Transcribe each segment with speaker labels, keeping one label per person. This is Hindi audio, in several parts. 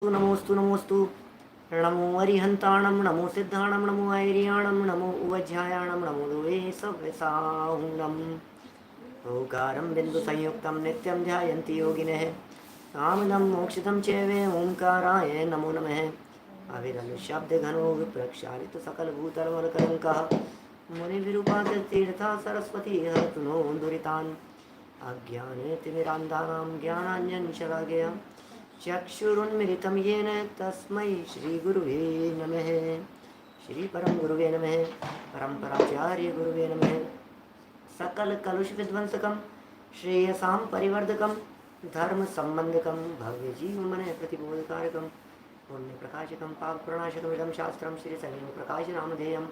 Speaker 1: नमोस्तु नमोस्तु नमो अरिहंताणं नमो सिद्धाणं नमो ऐरियाणं नमो उवज्झायाणं नमो दुवे सव्यसाहुणम् ओंकारं बिन्दुसंयुक्तं नित्यं ध्यायन्ति योगिनः कामदं मोक्षदं चैव ओंकाराय नमो नमः अविरलशब्दघनो विप्रक्षालितसकलभूतलमलकलङ्कः मुनिविरूपातीर्था सरस्वती हरतु नो दुरितान् अज्ञानतिमिरान्धानां ज्ञानाञ्जनशलाकया चक्षुरुन्मिलितं येन तस्मै श्रीगुरुवे नमः। श्रीपरमगुरुवे नमः। परम्पराचार्यगुरुवे नमः। सकलकलुषविध्वंसकं श्रेयसां परिवर्धकं धर्मसम्बन्धकं भव्यजीवमनः प्रतिबोधकारकं पुण्यप्रकाशकं पापप्रणाशकमिदं शास्त्रं श्रीसंयमप्रकाशनामधेयम्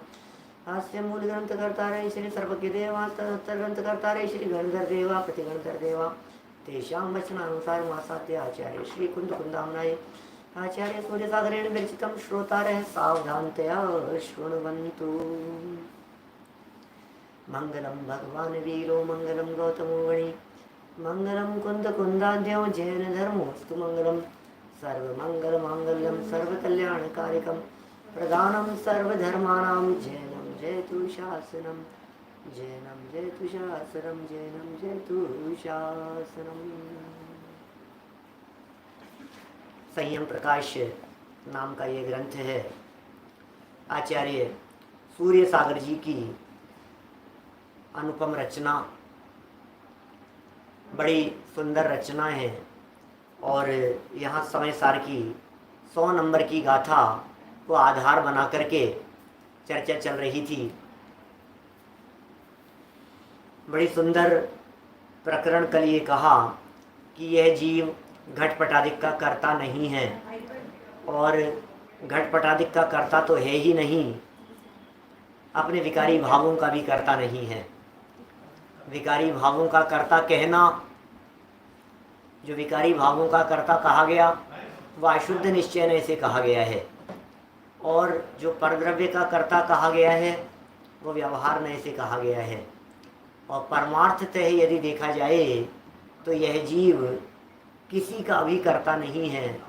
Speaker 1: अस्य मूलग्रन्थकर्तारः श्री सर्वज्ञदेवान्तर्ग्रन्थकर्तारः श्री गणधरदेवा प्रतिगणधरदेवा तेषां वचनानुसारम् आसाद्य आचार्य श्री कुन्दकुन्दाम्नाय आचार्य सूर्यसागरेण विरचितं श्रोतारः सावधानतया शृण्वन्तु। मङ्गलं भगवान् वीरो मङ्गलं गौतमो वणि मङ्गलं कुन्दकुन्दाद्यो जैनधर्मोऽस्तु मङ्गलं सर्वमङ्गलमाङ्गल्यं सर्वकल्याणकारिकं प्रदानं सर्वधर्माणां जैनं जयतु शासनं जैनं जयतु शासनं जैनं जयतु शासनम। संयम प्रकाश नाम का ये ग्रंथ है आचार्य सूर्य सागर जी की अनुपम रचना, बड़ी सुंदर रचना है। और यहाँ समय सार की 100 नंबर की गाथा को आधार बना करके चर्चा चल रही थी। बड़ी सुंदर प्रकरण कल ये कहा कि यह जीव घटपटादिक का कर्ता नहीं है, और घटपटादिक का कर्ता तो है ही नहीं, अपने विकारी भावों का भी कर्ता नहीं है। विकारी भावों का कर्ता कहना, जो विकारी भावों का कर्ता कहा गया वह अशुद्ध निश्चय से कहा गया है, और जो परद्रव्य का कर्ता कहा गया है वो व्यवहार नय से कहा गया है। और परमार्थतः यदि देखा जाए तो यह जीव किसी का भी कर्ता नहीं है।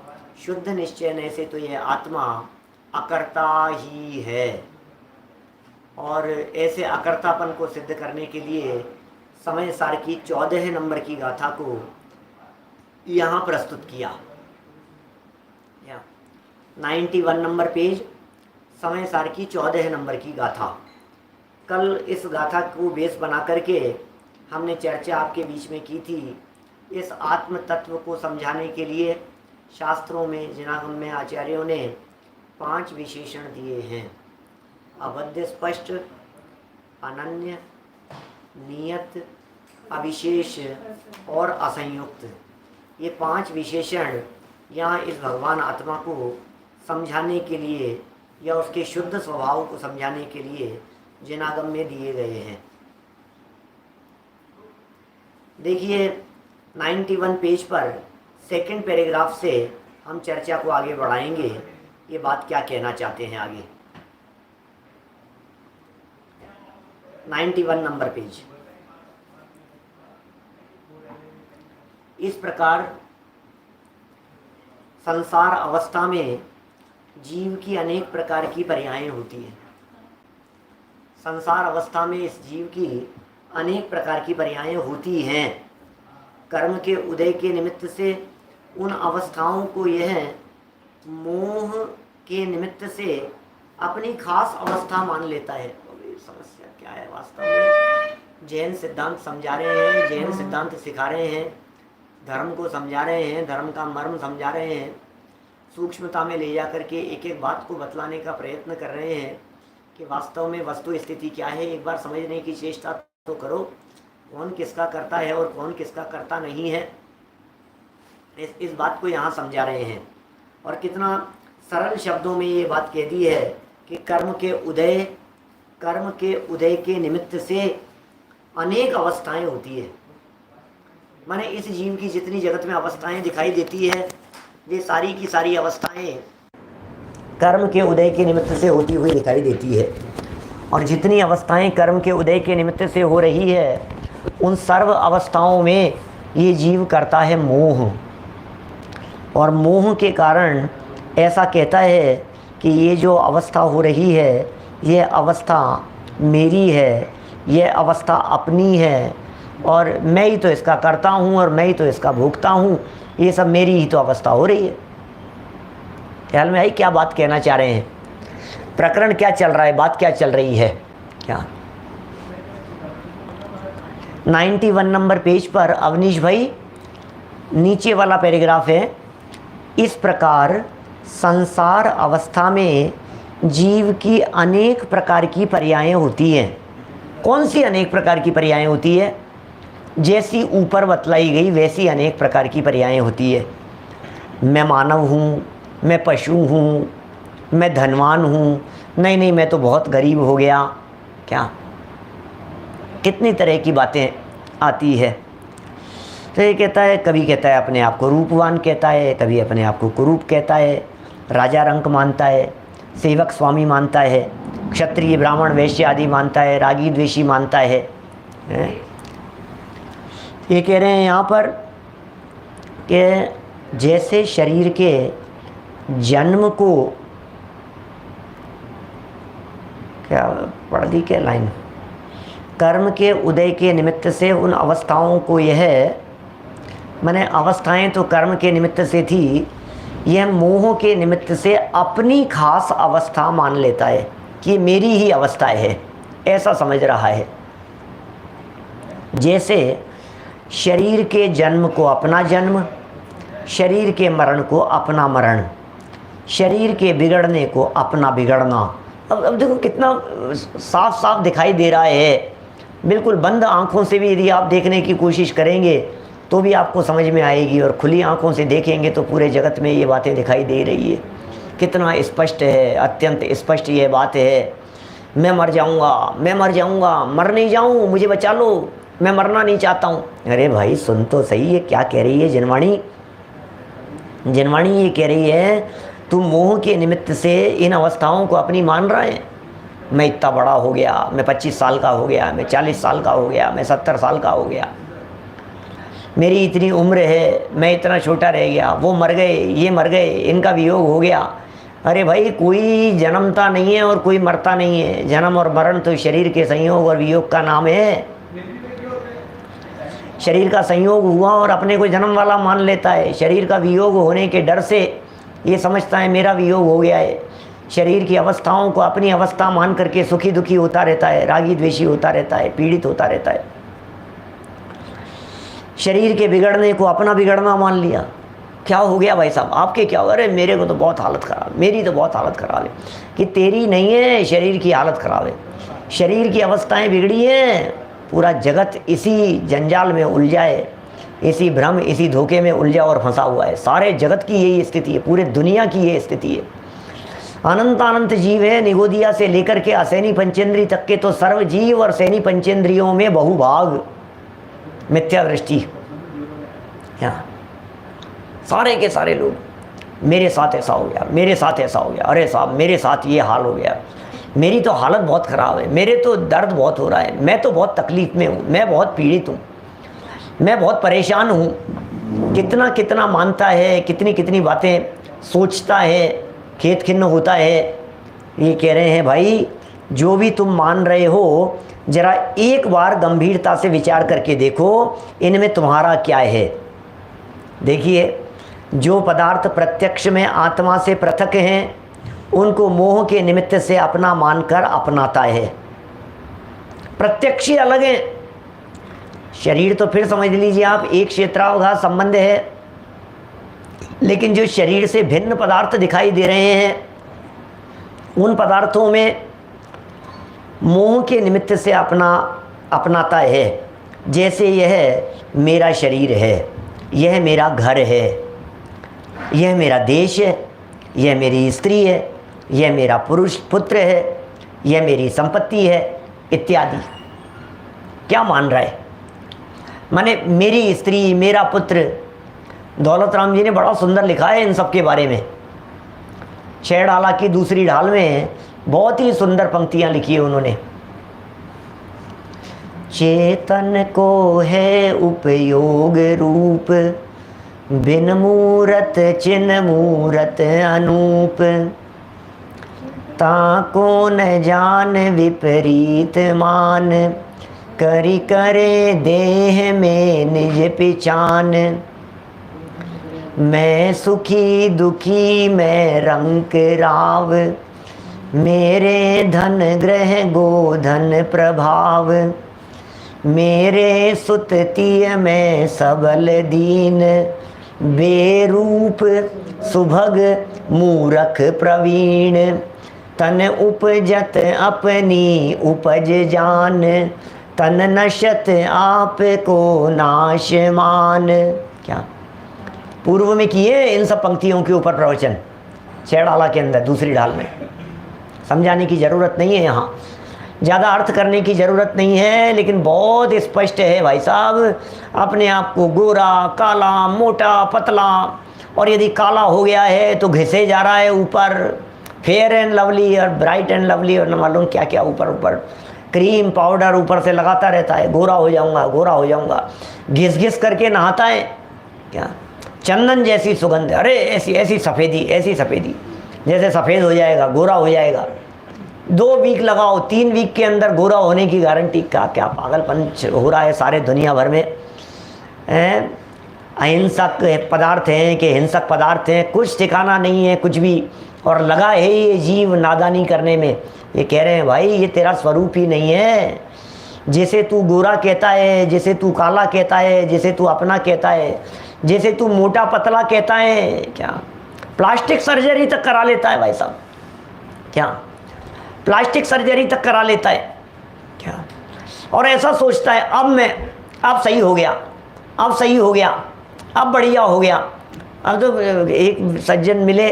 Speaker 1: शुद्ध निश्चय नय से तो यह आत्मा अकर्ता ही है। और ऐसे अकर्तापन को सिद्ध करने के लिए समय सार की 14 नंबर की गाथा को यहाँ प्रस्तुत किया। 91 नंबर पेज, समय सार की 14 नंबर की गाथा। कल इस गाथा को बेस बना करके हमने चर्चा आपके बीच में की थी। इस आत्म तत्व को समझाने के लिए शास्त्रों में जिनागम में आचार्यों ने 5 विशेषण दिए हैं: अबद्ध, स्पष्ट, अनन्य, नियत, अविशेष और असंयुक्त। ये 5 विशेषण यहाँ इस भगवान आत्मा को समझाने के लिए या उसके शुद्ध स्वभाव को समझाने के लिए जिनागम में दिए गए हैं। देखिए 91 पेज पर 2nd पैराग्राफ से हम चर्चा को आगे बढ़ाएंगे। ये बात क्या कहना चाहते हैं आगे। 91 नंबर पेज। इस प्रकार संसार अवस्था में जीव की अनेक प्रकार की पर्यायें होती हैं। संसार अवस्था में इस जीव की अनेक प्रकार की पर्यायें होती हैं। कर्म के उदय के निमित्त से उन अवस्थाओं को यह मोह के निमित्त से अपनी खास अवस्था मान लेता है। तो समस्या क्या है वास्तव में? जैन सिद्धांत समझा रहे हैं, जैन सिद्धांत सिखा रहे हैं, धर्म को समझा रहे हैं, धर्म का मर्म समझा रहे हैं, सूक्ष्मता में ले जा करके एक एक बात को बतलाने का प्रयत्न कर रहे हैं कि वास्तव में वस्तु स्थिति क्या है। एक बार समझने की चेष्टा तो करो, कौन किसका करता है और कौन किसका करता नहीं है। इस बात को यहाँ समझा रहे हैं। और कितना सरल शब्दों में ये बात कह दी है कि कर्म के उदय के निमित्त से अनेक अवस्थाएं होती है। माने इस जीव की जितनी जगत में अवस्थाएं दिखाई देती है वे सारी की सारी अवस्थाएं कर्म के उदय के निमित्त से होती हुई दिखाई देती है। और जितनी अवस्थाएं कर्म के उदय के निमित्त से हो रही है उन सर्व अवस्थाओं में ये जीव करता है मोह। और मोह के कारण ऐसा कहता है कि ये जो अवस्था हो रही है, ये अवस्था मेरी है, ये अवस्था अपनी है, और मैं ही तो इसका करता हूँ और मैं ही तो इसका भोगता हूँ, ये सब मेरी ही तो अवस्था हो रही है। ख्याल में आई क्या बात कहना चाह रहे हैं? प्रकरण क्या चल रहा है, बात क्या चल रही है? क्या 91 नंबर पेज पर अवनीश भाई नीचे वाला पैराग्राफ है। इस प्रकार संसार अवस्था में जीव की अनेक प्रकार की पर्यायें होती हैं। कौन सी अनेक प्रकार की पर्यायें होती है? जैसी ऊपर बतलाई गई वैसी अनेक प्रकार की पर्यायें होती है। मैं मानव हूँ, मैं पशु हूँ, मैं धनवान हूँ, नहीं मैं तो बहुत गरीब हो गया। क्या कितनी तरह की बातें आती है। तो ये कहता है, कभी कहता है अपने आप को रूपवान कहता है, कभी अपने आप को कुरूप कहता है, राजा रंक मानता है, सेवक स्वामी मानता है, क्षत्रिय ब्राह्मण वैश्य आदि मानता है, रागी द्वेषी मानता है। ये कह रहे हैं यहाँ पर कि जैसे शरीर के जन्म को, क्या पढ़ दी क्या लाइन, कर्म के उदय के निमित्त से उन अवस्थाओं को, यह माने अवस्थाएं तो कर्म के निमित्त से थी, यह मोह के निमित्त से अपनी खास अवस्था मान लेता है कि मेरी ही अवस्था है, ऐसा समझ रहा है। जैसे शरीर के जन्म को अपना जन्म, शरीर के मरण को अपना मरण, शरीर के बिगड़ने को अपना बिगड़ना। अब देखो कितना साफ साफ दिखाई दे रहा है। बिल्कुल बंद आँखों से भी यदि आप देखने की कोशिश करेंगे तो भी आपको समझ में आएगी, और खुली आँखों से देखेंगे तो पूरे जगत में ये बातें दिखाई दे रही है। कितना स्पष्ट है, अत्यंत स्पष्ट ये बात है। मैं मर जाऊँगा, मैं मर जाऊँगा, मर नहीं जाऊँ, मुझे बचा लो, मैं मरना नहीं चाहता हूँ। अरे भाई सुन तो सही, ये क्या कह रही है जनवाणी? जनवाणी ये कह रही है, तुम मोह के निमित्त से इन अवस्थाओं को अपनी मान रहा है। मैं इतना बड़ा हो गया, मैं 25 साल का हो गया, मैं 40 साल का हो गया, मैं 70 साल का हो गया, मेरी इतनी उम्र है, मैं इतना छोटा रह गया, वो मर गए, ये मर गए, इनका वियोग हो गया। अरे भाई कोई जन्मता नहीं है और कोई मरता नहीं है। जन्म और मरण तो शरीर के संयोग और वियोग का नाम है। शरीर का संयोग हुआ और अपने को जन्म वाला मान लेता है। शरीर का वियोग होने के डर से ये समझता है मेरा वियोग हो गया है। शरीर की अवस्थाओं को अपनी अवस्था मान करके सुखी दुखी होता रहता है, रागी द्वेषी होता रहता है, पीड़ित होता रहता है। शरीर के बिगड़ने को अपना बिगड़ना मान लिया। क्या हो गया भाई साहब, आपके क्या हो? अरे मेरे को तो बहुत हालत ख़राब, मेरी तो बहुत हालत ख़राब है। कि तेरी नहीं है, शरीर की हालत ख़राब है, शरीर की अवस्थाएं बिगड़ी हैं। पूरा जगत इसी जंजाल में उलझा है, इसी भ्रम, इसी धोखे में उलझा और फंसा हुआ है। सारे जगत की यही स्थिति है, पूरे दुनिया की यही स्थिति है। अनंत अनंत जीव है, निगोदिया से लेकर के असैनी पंचेंद्री तक के तो सर्व जीव, और सैनी पंचेंद्रियों में बहुभाग मिथ्या दृष्टि। क्या सारे के सारे लोग, मेरे साथ ऐसा हो गया, मेरे साथ ऐसा हो गया, अरे साहब मेरे साथ ये हाल हो गया, मेरी तो हालत बहुत ख़राब है, मेरे तो दर्द बहुत हो रहा है, मैं तो बहुत तकलीफ़ में हूँ, मैं बहुत पीड़ित हूँ, मैं बहुत परेशान हूँ। कितना कितना मानता है, कितनी कितनी बातें सोचता है, खेत खिन्न होता है। ये कह रहे हैं भाई जो भी तुम मान रहे हो, जरा एक बार गंभीरता से विचार करके देखो इनमें तुम्हारा क्या है। देखिए, जो पदार्थ प्रत्यक्ष में आत्मा से पृथक हैं उनको मोह के निमित्त से अपना मानकर अपनाता है। प्रत्यक्ष ही अलग है। शरीर तो फिर समझ लीजिए आप एक क्षेत्रावघात संबंध है, लेकिन जो शरीर से भिन्न पदार्थ दिखाई दे रहे हैं उन पदार्थों में मोह के निमित्त से अपनाता है। जैसे यह मेरा शरीर है, यह मेरा घर है, यह मेरा देश है, यह मेरी स्त्री है, यह मेरा पुरुष पुत्र है, यह मेरी संपत्ति है इत्यादि। क्या मान रहा है? माने मेरी स्त्री, मेरा पुत्र। दौलत राम जी ने बड़ा सुंदर लिखा है इन सब के बारे में। 6 ढाला की दूसरी ढाल में बहुत ही सुंदर पंक्तियां लिखी है उन्होंने। चेतन को है उपयोग रूप बिन मूरत चिन मूरत अनूप, ताको न जान विपरीत मान, करी करे देह में निज पिचान। मैं सुखी दुखी मैं रंक राव, मेरे धन ग्रह गोधन प्रभाव, मेरे सुततीय में सबल दीन, बेरूप सुभग मूरख प्रवीण, तन उपजत अपनी उपज जान, तन नशत आप को नाश मान। क्या पूर्व में किए इन सब पंक्तियों के ऊपर प्रवचन, 6 डाला के अंदर, दूसरी डाल में। समझाने की ज़रूरत नहीं है, यहाँ ज़्यादा अर्थ करने की ज़रूरत नहीं है, लेकिन बहुत स्पष्ट है भाई साहब। अपने आप को गोरा काला मोटा पतला, और यदि काला हो गया है तो घिसे जा रहा है ऊपर, फेयर एंड लवली और ब्राइट एंड लवली और न मालूम क्या क्या ऊपर ऊपर क्रीम पाउडर ऊपर से लगाता रहता है, गोरा हो जाऊंगा गोरा हो जाऊंगा, घिस घिस करके नहाता है। क्या चंदन जैसी सुगंध, अरे ऐसी ऐसी सफ़ेदी, ऐसी सफ़ेदी, जैसे सफ़ेद हो जाएगा गोरा हो जाएगा। 2 वीक लगाओ, 3 वीक के अंदर गोरा होने की गारंटी। क्या क्या पागलपन हो रहा है सारे दुनिया भर में। अहिंसक पदार्थ हैं कि हिंसक पदार्थ हैं, कुछ ठिकाना नहीं है कुछ भी, और लगा है ये जीव नादानी करने में। ये कह रहे हैं भाई ये तेरा स्वरूप ही नहीं है। जैसे तू गोरा कहता है, जैसे तू काला कहता है, जैसे तू अपना कहता है, जैसे तू मोटा पतला कहता है, क्या प्लास्टिक सर्जरी तक करा लेता है भाई साहब। क्या प्लास्टिक सर्जरी तक करा लेता है क्या, और ऐसा सोचता है अब सही हो गया, अब सही हो गया, अब बढ़िया हो गया। अब तो एक सज्जन मिले,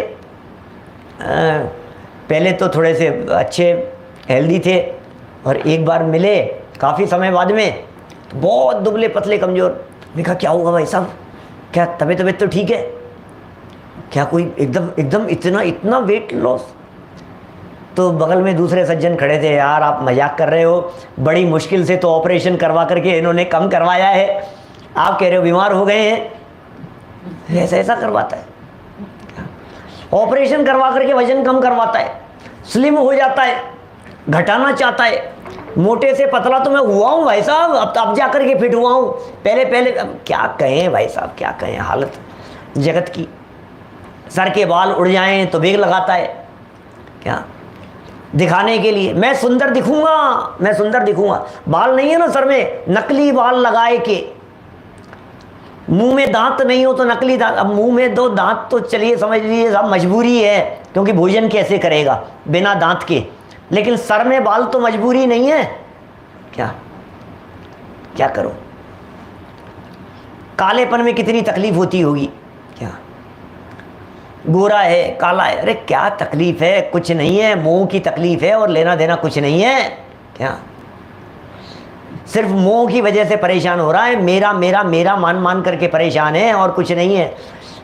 Speaker 1: पहले तो थोड़े से अच्छे हेल्दी थे, और एक बार मिले काफ़ी समय बाद में तो बहुत दुबले पतले कमज़ोर। मैंने कहा क्या हुआ भाई साहब, क्या तबीयत तो ठीक है क्या, कोई एकदम इतना वेट लॉस? तो बगल में दूसरे सज्जन खड़े थे, यार आप मजाक कर रहे हो, बड़ी मुश्किल से तो ऑपरेशन करवा करके इन्होंने कम करवाया है, आप कह रहे हो बीमार हो गए हैं। ऐसा करवाता है, ऑपरेशन करवा करके वजन कम करवाता है, स्लिम हो जाता है, घटाना चाहता है। मोटे से पतला तो मैं हुआ हूँ भाई साहब, अब जा करके फिट हुआ हूँ। पहले अब क्या कहें भाई साहब, क्या कहें हालत जगत की। सर के बाल उड़ जाएं तो बेग लगाता है, क्या दिखाने के लिए, मैं सुंदर दिखूंगा। बाल नहीं है ना सर में, नकली बाल लगाए के। मुंह में दांत नहीं हो तो नकली दांत, अब मुंह में 2 दांत तो चलिए समझ लीजिए साहब मजबूरी है, क्योंकि भोजन कैसे करेगा बिना दांत के, लेकिन सर में बाल तो मजबूरी नहीं है। क्या करो, कालेपन में कितनी तकलीफ होती होगी। क्या गोरा है काला है, अरे क्या तकलीफ है, कुछ नहीं है, मोह की तकलीफ है और लेना देना कुछ नहीं है। क्या सिर्फ मोह की वजह से परेशान हो रहा है, मेरा मान करके परेशान है और कुछ नहीं है।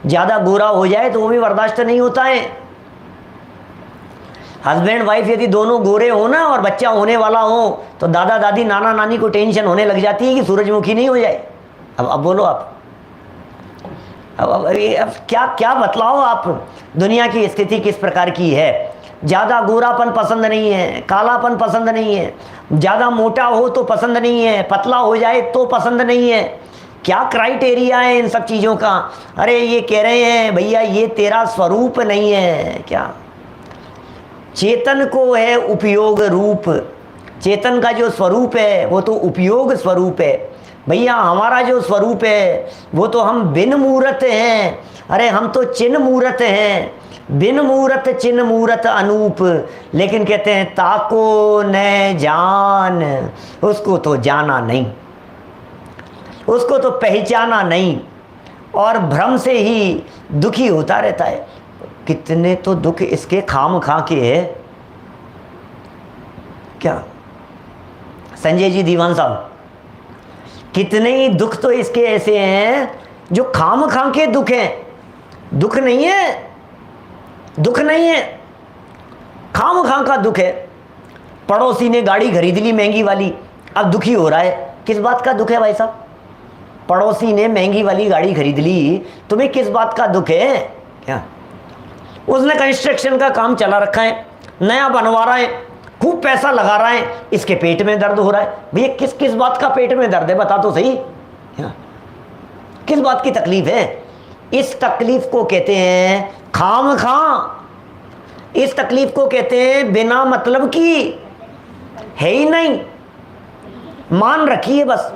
Speaker 1: ज़्यादा गोरा हो जाए तो वो भी बर्दाश्त नहीं होता है। हस्बैंड वाइफ यदि दोनों गोरे हो ना और बच्चा होने वाला हो तो दादा दादी नाना नानी को टेंशन होने लग जाती है कि सूरजमुखी नहीं हो जाए। अब बोलो आप, अब क्या बतलाओ आप, दुनिया की स्थिति किस प्रकार की है। ज़्यादा गोरापन पसंद नहीं है, कालापन पसंद नहीं है, ज़्यादा मोटा हो तो पसंद नहीं है, पतला हो जाए तो पसंद नहीं है। क्या क्राइटेरिया है इन सब चीज़ों का। अरे ये कह रहे हैं भैया ये तेरा स्वरूप नहीं है। क्या चेतन को है उपयोग रूप, चेतन का जो स्वरूप है वो तो उपयोग स्वरूप है। भैया हमारा जो स्वरूप है वो तो हम बिन मूरत हैं। अरे हम तो चिन्ह मूरत हैं, बिन मूरत चिन्ह मूरत अनूप। लेकिन कहते हैं ताको न जान, उसको तो जाना नहीं, उसको तो पहचाना नहीं, और भ्रम से ही दुखी होता रहता है। कितने तो दुख इसके खाम खा के है। क्या संजय जी दीवान साहब, कितने ही दुख तो इसके ऐसे हैं जो खाम खा के दुख हैं। दुख नहीं है, खाम खा का दुख है। पड़ोसी ने गाड़ी खरीद ली महंगी वाली, अब दुखी हो रहा है। किस बात का दुख है भाई साहब? पड़ोसी ने महंगी वाली गाड़ी खरीद ली, तुम्हें किस बात का दुख है क्या? उसने कंस्ट्रक्शन का काम चला रखा है, नया बनवा रहा है, खूब पैसा लगा रहा है, इसके पेट में दर्द हो रहा है। भैया किस किस बात का पेट में दर्द है, बता तो सही क्या? किस बात की तकलीफ है? इस तकलीफ को कहते हैं खामखा, इस तकलीफ को कहते हैं बिना मतलब की, है ही नहीं, मान रखिए बस।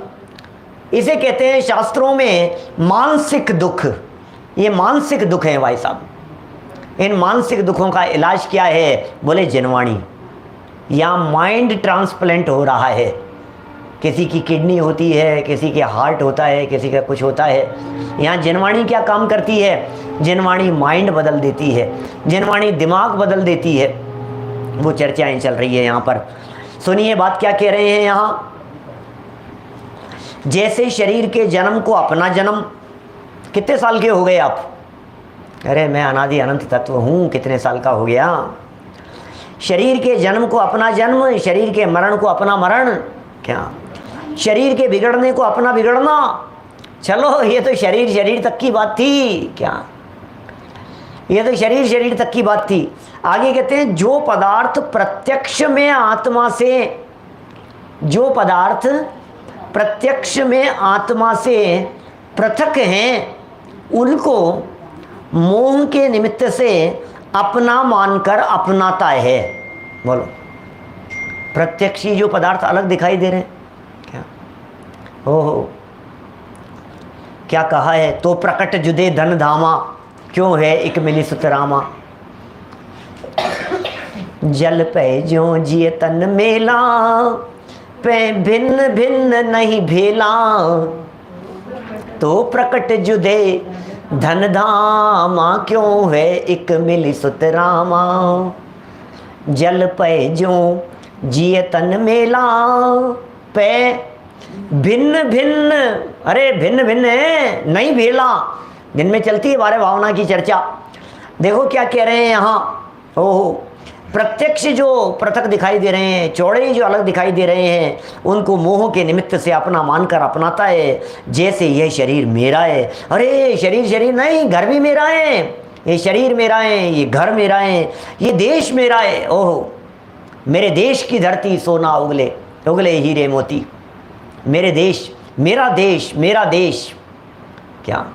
Speaker 1: इसे कहते हैं शास्त्रों में मानसिक दुख। ये मानसिक दुख है भाई साहब। इन मानसिक दुखों का इलाज क्या है? बोले जिनवाणी, या माइंड ट्रांसप्लांट हो रहा है। किसी की किडनी होती है, किसी के हार्ट होता है, किसी का कुछ होता है। यहाँ जिनवाणी क्या काम करती है? जिनवाणी माइंड बदल देती है, जिनवाणी दिमाग बदल देती है। वो चर्चाएं चल रही है यहाँ पर। सुनिए बात क्या कह रहे हैं यहाँ। जैसे शरीर के जन्म को अपना जन्म, कितने साल के हो गए आप? अरे मैं अनादि अनंत तत्व हूँ, कितने साल का हो गया? शरीर के जन्म को अपना जन्म, शरीर के मरण को अपना मरण, क्या शरीर के बिगड़ने को अपना बिगड़ना। चलो ये तो शरीर शरीर तक की बात थी क्या? ये तो शरीर शरीर तक की बात थी। आगे कहते हैं जो पदार्थ प्रत्यक्ष में आत्मा से, जो पदार्थ प्रत्यक्ष में आत्मा से पृथक हैं, उनको मोह के निमित्त से अपना मानकर अपनाता है। बोलो, प्रत्यक्षी जो पदार्थ अलग दिखाई दे रहे हैं क्या? हो क्या कहा है? तो प्रकट जुदे धन धामा, क्यों है एक मिली सुतरामा। जल पे जो जिय तन मेला, पे भिन्न भिन्न नहीं भेला। तो प्रकट जुदे धन धामा, क्यों है एक मिली सुतरामा। जल पे जो जिय तन मेला, पे भिन्न भिन्न, अरे भिन्न भिन्न है नहीं भेला। दिन में चलती है बारे भावना की चर्चा। देखो क्या कह रहे हैं यहाँ। ओहो, प्रत्यक्ष जो पृथक दिखाई दे रहे हैं, चौड़े जो अलग दिखाई दे रहे हैं, उनको मोह के निमित्त से अपना मानकर अपनाता है। जैसे यह शरीर मेरा है। अरे शरीर शरीर नहीं, घर भी मेरा है, ये शरीर मेरा है, ये घर मेरा है, ये देश मेरा है। ओहो, मेरे देश की धरती सोना उगले उगले हीरे मोती। मेरे देश, मेरा देश, मेरा देश, क्या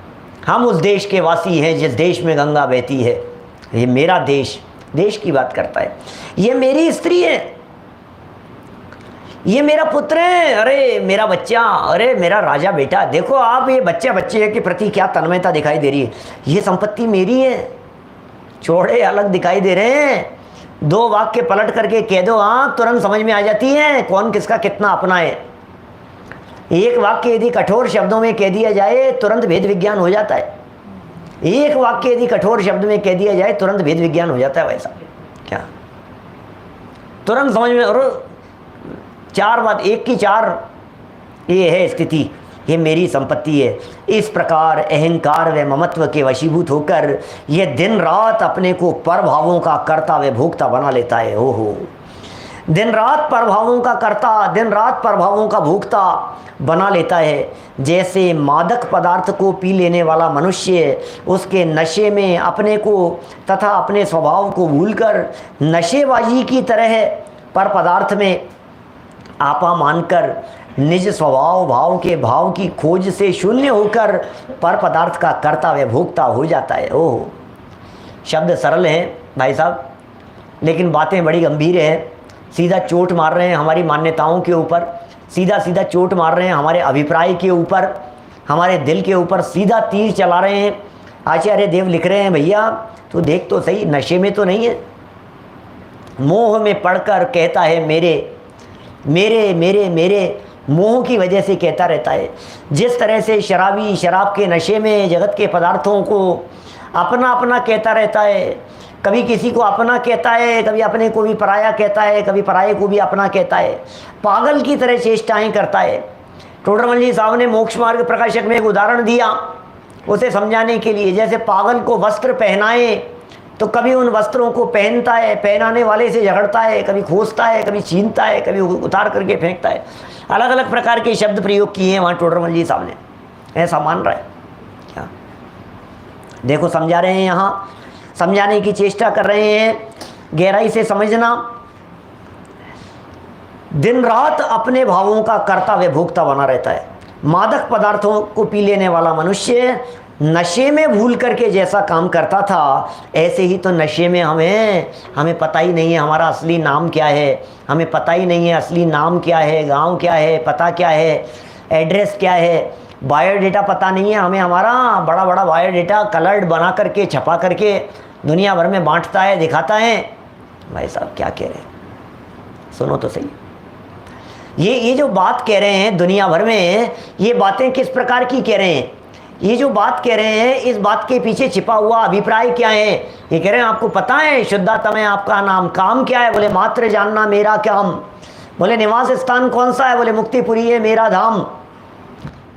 Speaker 1: हम उस देश के वासी हैं जिस देश में गंगा बहती है। ये मेरा देश, देश की बात करता है। ये मेरी स्त्री है, ये मेरा पुत्र है, अरे मेरा बच्चा, अरे मेरा राजा बेटा। देखो आप, ये बच्चा बच्चे के प्रति क्या तन्मयता दिखाई दे रही है। ये संपत्ति मेरी है। चौड़े अलग दिखाई दे रहे हैं, दो वाक्य पलट करके कह दो, हाँ तुरंत समझ में आ जाती है कौन किसका कितना अपना है। एक वाक्य यदि कठोर शब्दों में कह दिया जाए तुरंत भेद विज्ञान हो जाता है। एक वाक्य यदि कठोर शब्द में कह दिया जाए तुरंत भेद विज्ञान हो जाता है। वैसा क्या तुरंत समझ में। और चार बात, एक की चार, ये है स्थिति, ये मेरी संपत्ति है। इस प्रकार अहंकार व ममत्व के वशीभूत होकर यह दिन रात अपने को परभावों का कर्ता व भोक्ता बना लेता है। ओहो, दिन रात प्रभावों का कर्ता, दिन रात प्रभावों का भोक्ता बना लेता है। जैसे मादक पदार्थ को पी लेने वाला मनुष्य उसके नशे में अपने को तथा अपने स्वभाव को भूलकर नशेबाजी की तरह पर पदार्थ में आपा मानकर निज स्वभाव भाव के भाव की खोज से शून्य होकर पर पदार्थ का कर्ता व भोक्ता हो जाता है। ओह, शब्द सरल हैं भाई साहब, लेकिन बातें बड़ी गंभीर हैं। सीधा चोट मार रहे हैं हमारी मान्यताओं के ऊपर, सीधा सीधा चोट मार रहे हैं हमारे अभिप्राय के ऊपर, हमारे दिल के ऊपर सीधा तीर चला रहे हैं। आचार्य देव लिख रहे हैं, भैया तो देख तो सही, नशे में तो नहीं है। मोह में पड़कर कहता है मेरे मेरे मेरे मेरे, मोह की वजह से कहता रहता है। जिस तरह से शराबी शराब के नशे में जगत के पदार्थों को अपना अपना कहता रहता है, कभी किसी को अपना कहता है, कभी अपने को भी पराया कहता है, कभी पराये को भी अपना कहता है, पागल की तरह चेष्टाएं करता है। टोडरमल जी साहब ने मोक्ष मार्ग प्रकाशक में एक उदाहरण दिया उसे समझाने के लिए। जैसे पागल को वस्त्र पहनाए तो कभी उन वस्त्रों को पहनता है, पहनाने वाले से झगड़ता है, कभी खोजता है, कभी छीनता है, कभी उतार करके फेंकता है। अलग अलग प्रकार के शब्द प्रयोग किए हैं वहाँ टोडरमल जी साहब ने। ऐसा मान रहा है क्या? देखो समझा रहे हैं, यहाँ समझाने की चेष्टा कर रहे हैं, गहराई से समझना। दिन रात अपने भावों का कर्ता व भोक्ता बना रहता है। मादक पदार्थों को पी लेने वाला मनुष्य नशे में भूल करके जैसा काम करता था, ऐसे ही तो नशे में हमें पता ही नहीं है हमारा असली नाम क्या है, हमें पता ही नहीं है असली नाम क्या है, गांव क्या है, पता क्या है, एड्रेस क्या है, बायोडेटा पता नहीं है हमें। हमारा बड़ा बड़ा बायोडेटा कलर्ड बना करके छपा करके दुनिया भर में बांटता है, दिखाता है। भाई साहब क्या कह रहे हैं, सुनो तो सही। ये जो बात कह रहे हैं दुनिया भर में, ये बातें किस प्रकार की कह रहे हैं? ये जो बात कह रहे हैं, इस बात के पीछे छिपा हुआ अभिप्राय क्या है? ये कह रहे हैं आपको पता है शुद्धात्मा है आपका नाम, काम क्या है? बोले मात्र जानना मेरा काम। बोले निवास स्थान कौन सा है? बोले मुक्तिपुरी है मेरा धाम।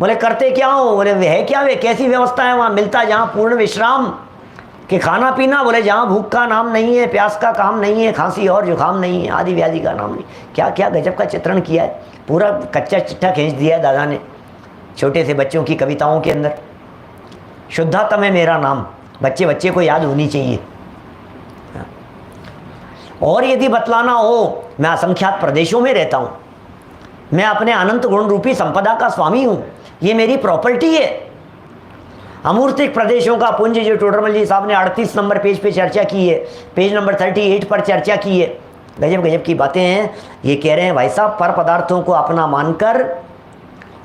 Speaker 1: बोले करते क्या हो? बोले है क्या वे, कैसी व्यवस्था है वहाँ मिलता है जहाँ पूर्ण विश्राम कि खाना पीना? बोले जहाँ भूख का नाम नहीं है, प्यास का काम नहीं है, खांसी और जुकाम नहीं है, आदि व्याधि का नाम नहीं। क्या क्या गजब का चित्रण किया है, पूरा कच्चा चिट्ठा खींच दिया है दादा ने छोटे से बच्चों की कविताओं के अंदर। शुद्धात्मा है मेरा नाम, बच्चे बच्चे को याद होनी चाहिए। और यदि बतलाना हो, मैं असंख्यात प्रदेशों में रहता हूँ, मैं अपने अनंत गुण रूपी संपदा का स्वामी हूँ, ये मेरी प्रॉपर्टी है। अमूर्तिक प्रदेशों का पुंज जो टोडरमल जी साहब ने 38 नंबर पेज पे चर्चा की है, पेज नंबर 38 पर चर्चा की है। गजब गजब की बातें हैं। ये कह रहे हैं भाई साहब पर पदार्थों को अपना मानकर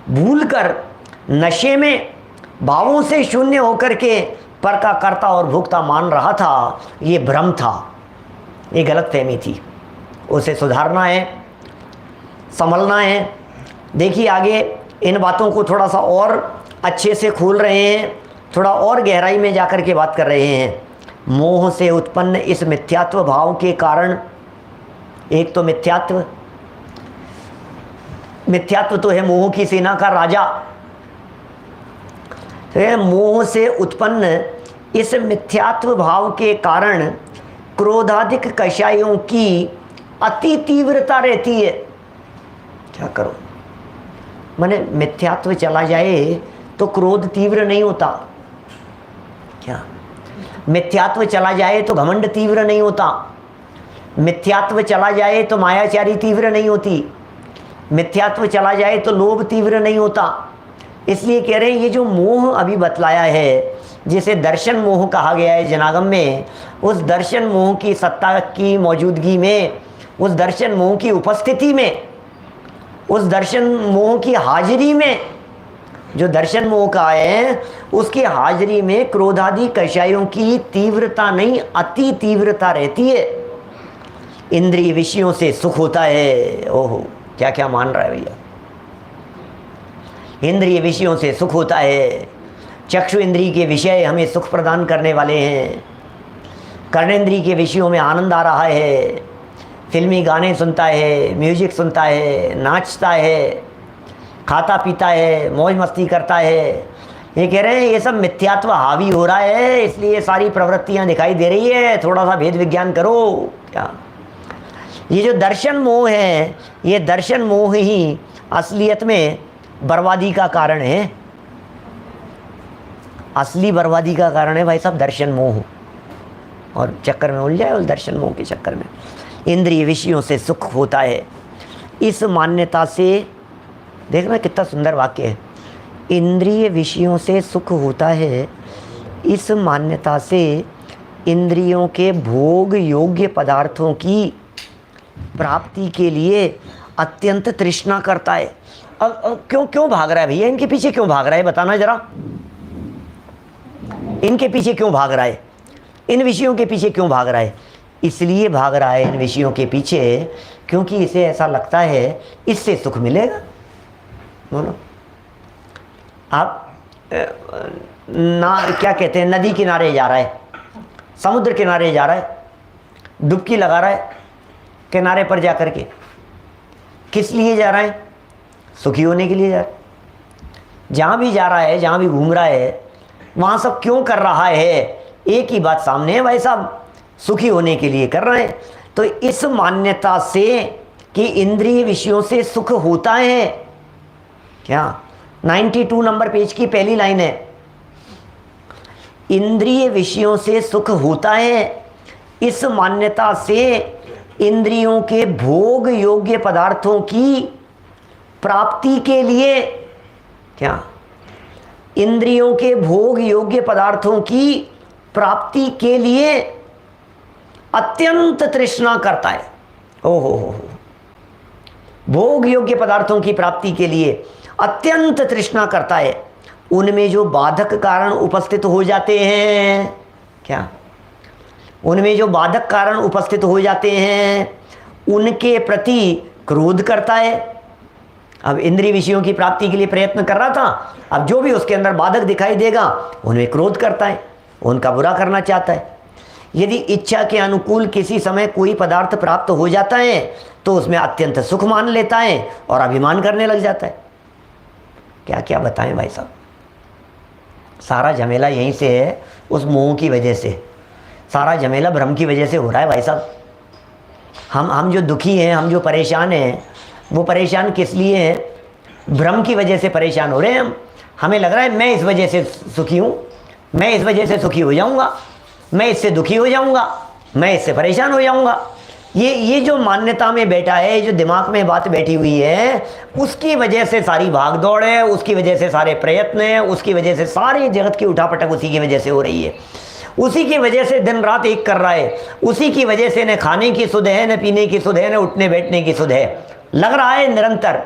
Speaker 1: भूलकर नशे में भावों से शून्य होकर के पर का कर्ता और भोक्ता मान रहा था, ये भ्रम था, ये गलतफहमी थी। उसे सुधारना है, संभलना है। देखिए आगे इन बातों को थोड़ा सा और अच्छे से खोल रहे हैं, थोड़ा और गहराई में जाकर के बात कर रहे हैं। मोह से उत्पन्न इस मिथ्यात्व भाव के कारण, एक तो मिथ्यात्व तो है मोह की सेना का राजा। तो मोह से उत्पन्न इस मिथ्यात्व भाव के कारण क्रोधाधिक कषायों की अति तीव्रता रहती है। क्या करो, माने मिथ्यात्व चला जाए तो क्रोध तीव्र नहीं होता क्या? मिथ्यात्व चला जाए तो घमंड तीव्र नहीं होता, मिथ्यात्व चला जाए तो मायाचारी तीव्र नहीं होती, मिथ्यात्व चला जाए तो लोभ तीव्र नहीं होता। इसलिए कह रहे हैं ये जो मोह अभी बतलाया है, जिसे दर्शन मोह कहा गया है जनागम में, उस दर्शन मोह की सत्ता की मौजूदगी में, उस दर्शन मोह की उपस्थिति में, उस दर्शन मोह की हाजिरी में, जो दर्शन मोह का है उसकी हाजिरी में क्रोधादि कषायों की तीव्रता नहीं अति तीव्रता रहती है। इंद्रिय विषयों से सुख होता है। ओहो क्या क्या मान रहा है भैया। इंद्रिय विषयों से सुख होता है। चक्षु इंद्रिय के विषय हमें सुख प्रदान करने वाले हैं। कर्णेंद्रिय के विषयों में आनंद आ रहा है, फिल्मी गाने सुनता है, म्यूजिक सुनता है, नाचता है, खाता पीता है, मौज मस्ती करता है। ये कह रहे हैं ये सब मिथ्यात्व हावी हो रहा है, इसलिए सारी प्रवृत्तियां दिखाई दे रही है। थोड़ा सा भेद विज्ञान करो। क्या ये जो दर्शन मोह है, ये दर्शन मोह ही असलियत में बर्बादी का कारण है। असली बर्बादी का कारण है भाई साहब दर्शन मोह, और चक्कर में उलझाए और दर्शन मोह के चक्कर में। इंद्रिय विषयों से सुख होता है, इस मान्यता से, देखना कितना सुंदर वाक्य है, इंद्रिय विषयों से सुख होता है, इस मान्यता से इंद्रियों के भोग योग्य पदार्थों की प्राप्ति के लिए अत्यंत तृष्णा करता है। अब क्यों भाग रहा है भैया, इनके पीछे क्यों भाग रहा है, बताना जरा। इनके पीछे क्यों भाग रहा है, इन विषयों के पीछे क्यों भाग रहा है? इसलिए भाग रहा है इन विषयों के पीछे क्योंकि इसे ऐसा लगता है इससे सुख मिलेगा। बोलो आप क्या कहते हैं, नदी किनारे जा रहा है, समुद्र किनारे जा रहा है, डुबकी लगा रहा है किनारे पर जाकर के, किस लिए जा रहा है? सुखी होने के लिए जा रहा है। जहाँ भी जा रहा है, जहाँ भी घूम रहा है, वहाँ सब क्यों कर रहा है? एक ही बात सामने है भाई साहब, सुखी होने के लिए कर रहे हैं। तो इस मान्यता से कि इंद्रिय विषयों से सुख होता है, क्या 92 नंबर पेज की पहली लाइन है, इंद्रिय विषयों से सुख होता है, इस मान्यता से इंद्रियों के भोग योग्य पदार्थों की प्राप्ति के लिए, क्या, इंद्रियों के भोग योग्य पदार्थों की प्राप्ति के लिए अत्यंत तृष्णा करता है। ओहो हो, भोग योग्य पदार्थों की प्राप्ति के लिए अत्यंत तृष्णा करता है। उनमें जो बाधक कारण उपस्थित हो जाते हैं, क्या, उनमें जो बाधक कारण उपस्थित हो जाते हैं उनके प्रति क्रोध करता है। अब इंद्रिय विषयों की प्राप्ति के लिए प्रयत्न कर रहा था, अब जो भी उसके अंदर बाधक दिखाई देगा उनमें क्रोध करता है, उनका बुरा करना चाहता है। यदि इच्छा के अनुकूल किसी समय कोई पदार्थ प्राप्त हो जाता है तो उसमें अत्यंत सुख मान लेता है और अभिमान करने लग जाता है। क्या क्या बताएं भाई साहब, सारा झमेला यहीं से है, उस मोह की वजह से, सारा झमेला भ्रम की वजह से हो रहा है भाई साहब। हम जो दुखी हैं, हम जो परेशान हैं, वो परेशान किस लिए हैं? भ्रम की वजह से परेशान हो रहे हैं हम। हमें लग रहा है मैं इस वजह से सुखी हूँ, मैं इस वजह से सुखी हो जाऊँगा, मैं इससे दुखी हो जाऊँगा, मैं इससे परेशान हो जाऊँगा। ये जो मान्यता में बैठा है, जो दिमाग में बात बैठी हुई है, उसकी वजह से सारी भाग दौड़ है, उसकी वजह से सारे प्रयत्न हैं, उसकी वजह से सारी जगत की उठापटक उसी की वजह से हो रही है। उसी की वजह से दिन रात एक कर रहा है, उसी की वजह से न खाने की सुध है, न पीने की सुध है, न उठने बैठने की सुध है। लग रहा है निरंतर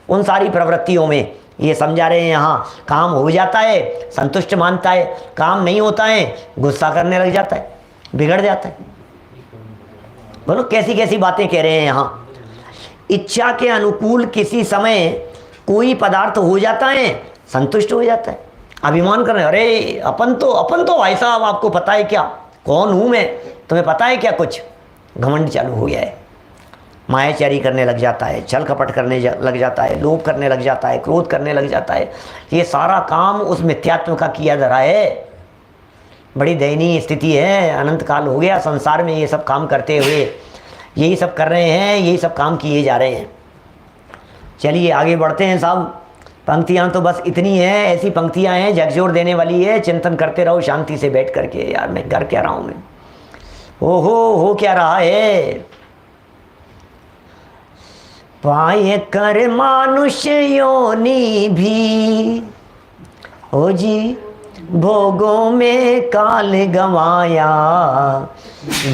Speaker 1: उन सारी प्रवृत्तियों में। ये समझा रहे हैं यहाँ, काम हो जाता है संतुष्ट मानता है, काम नहीं होता है गुस्सा करने लग जाता है, बिगड़ जाता है। बोलो कैसी कैसी बातें कह रहे हैं यहाँ। इच्छा के अनुकूल किसी समय कोई पदार्थ हो जाता है, संतुष्ट हो जाता है, अभिमान कर रहे हैं, अरे अपन तो भाई साहब आपको पता है क्या, कौन हूँ मैं, तुम्हें पता है क्या कुछ। घमंड चालू हो गया है, मायाचारी करने लग जाता है, छल कपट करने लग जाता है, लोभ करने लग जाता है, क्रोध करने लग जाता है। ये सारा काम उस मिथ्यात्व का किया जा रहा है। बड़ी दयनीय स्थिति है, अनंत काल हो गया संसार में ये सब काम करते हुए, यही सब कर रहे हैं, यही सब काम किए जा रहे हैं। चलिए आगे बढ़ते हैं साहब। पंक्तियाँ तो बस इतनी हैं, ऐसी पंक्तियाँ हैं झकझोर देने वाली है। चिंतन करते रहो शांति से बैठ करके। यार मैं कर क्या रहा हूँ, मैं हो क्या रहा है। पाए कर मानुष्य योनि भी, ओ जी भोगों में काल गवाया,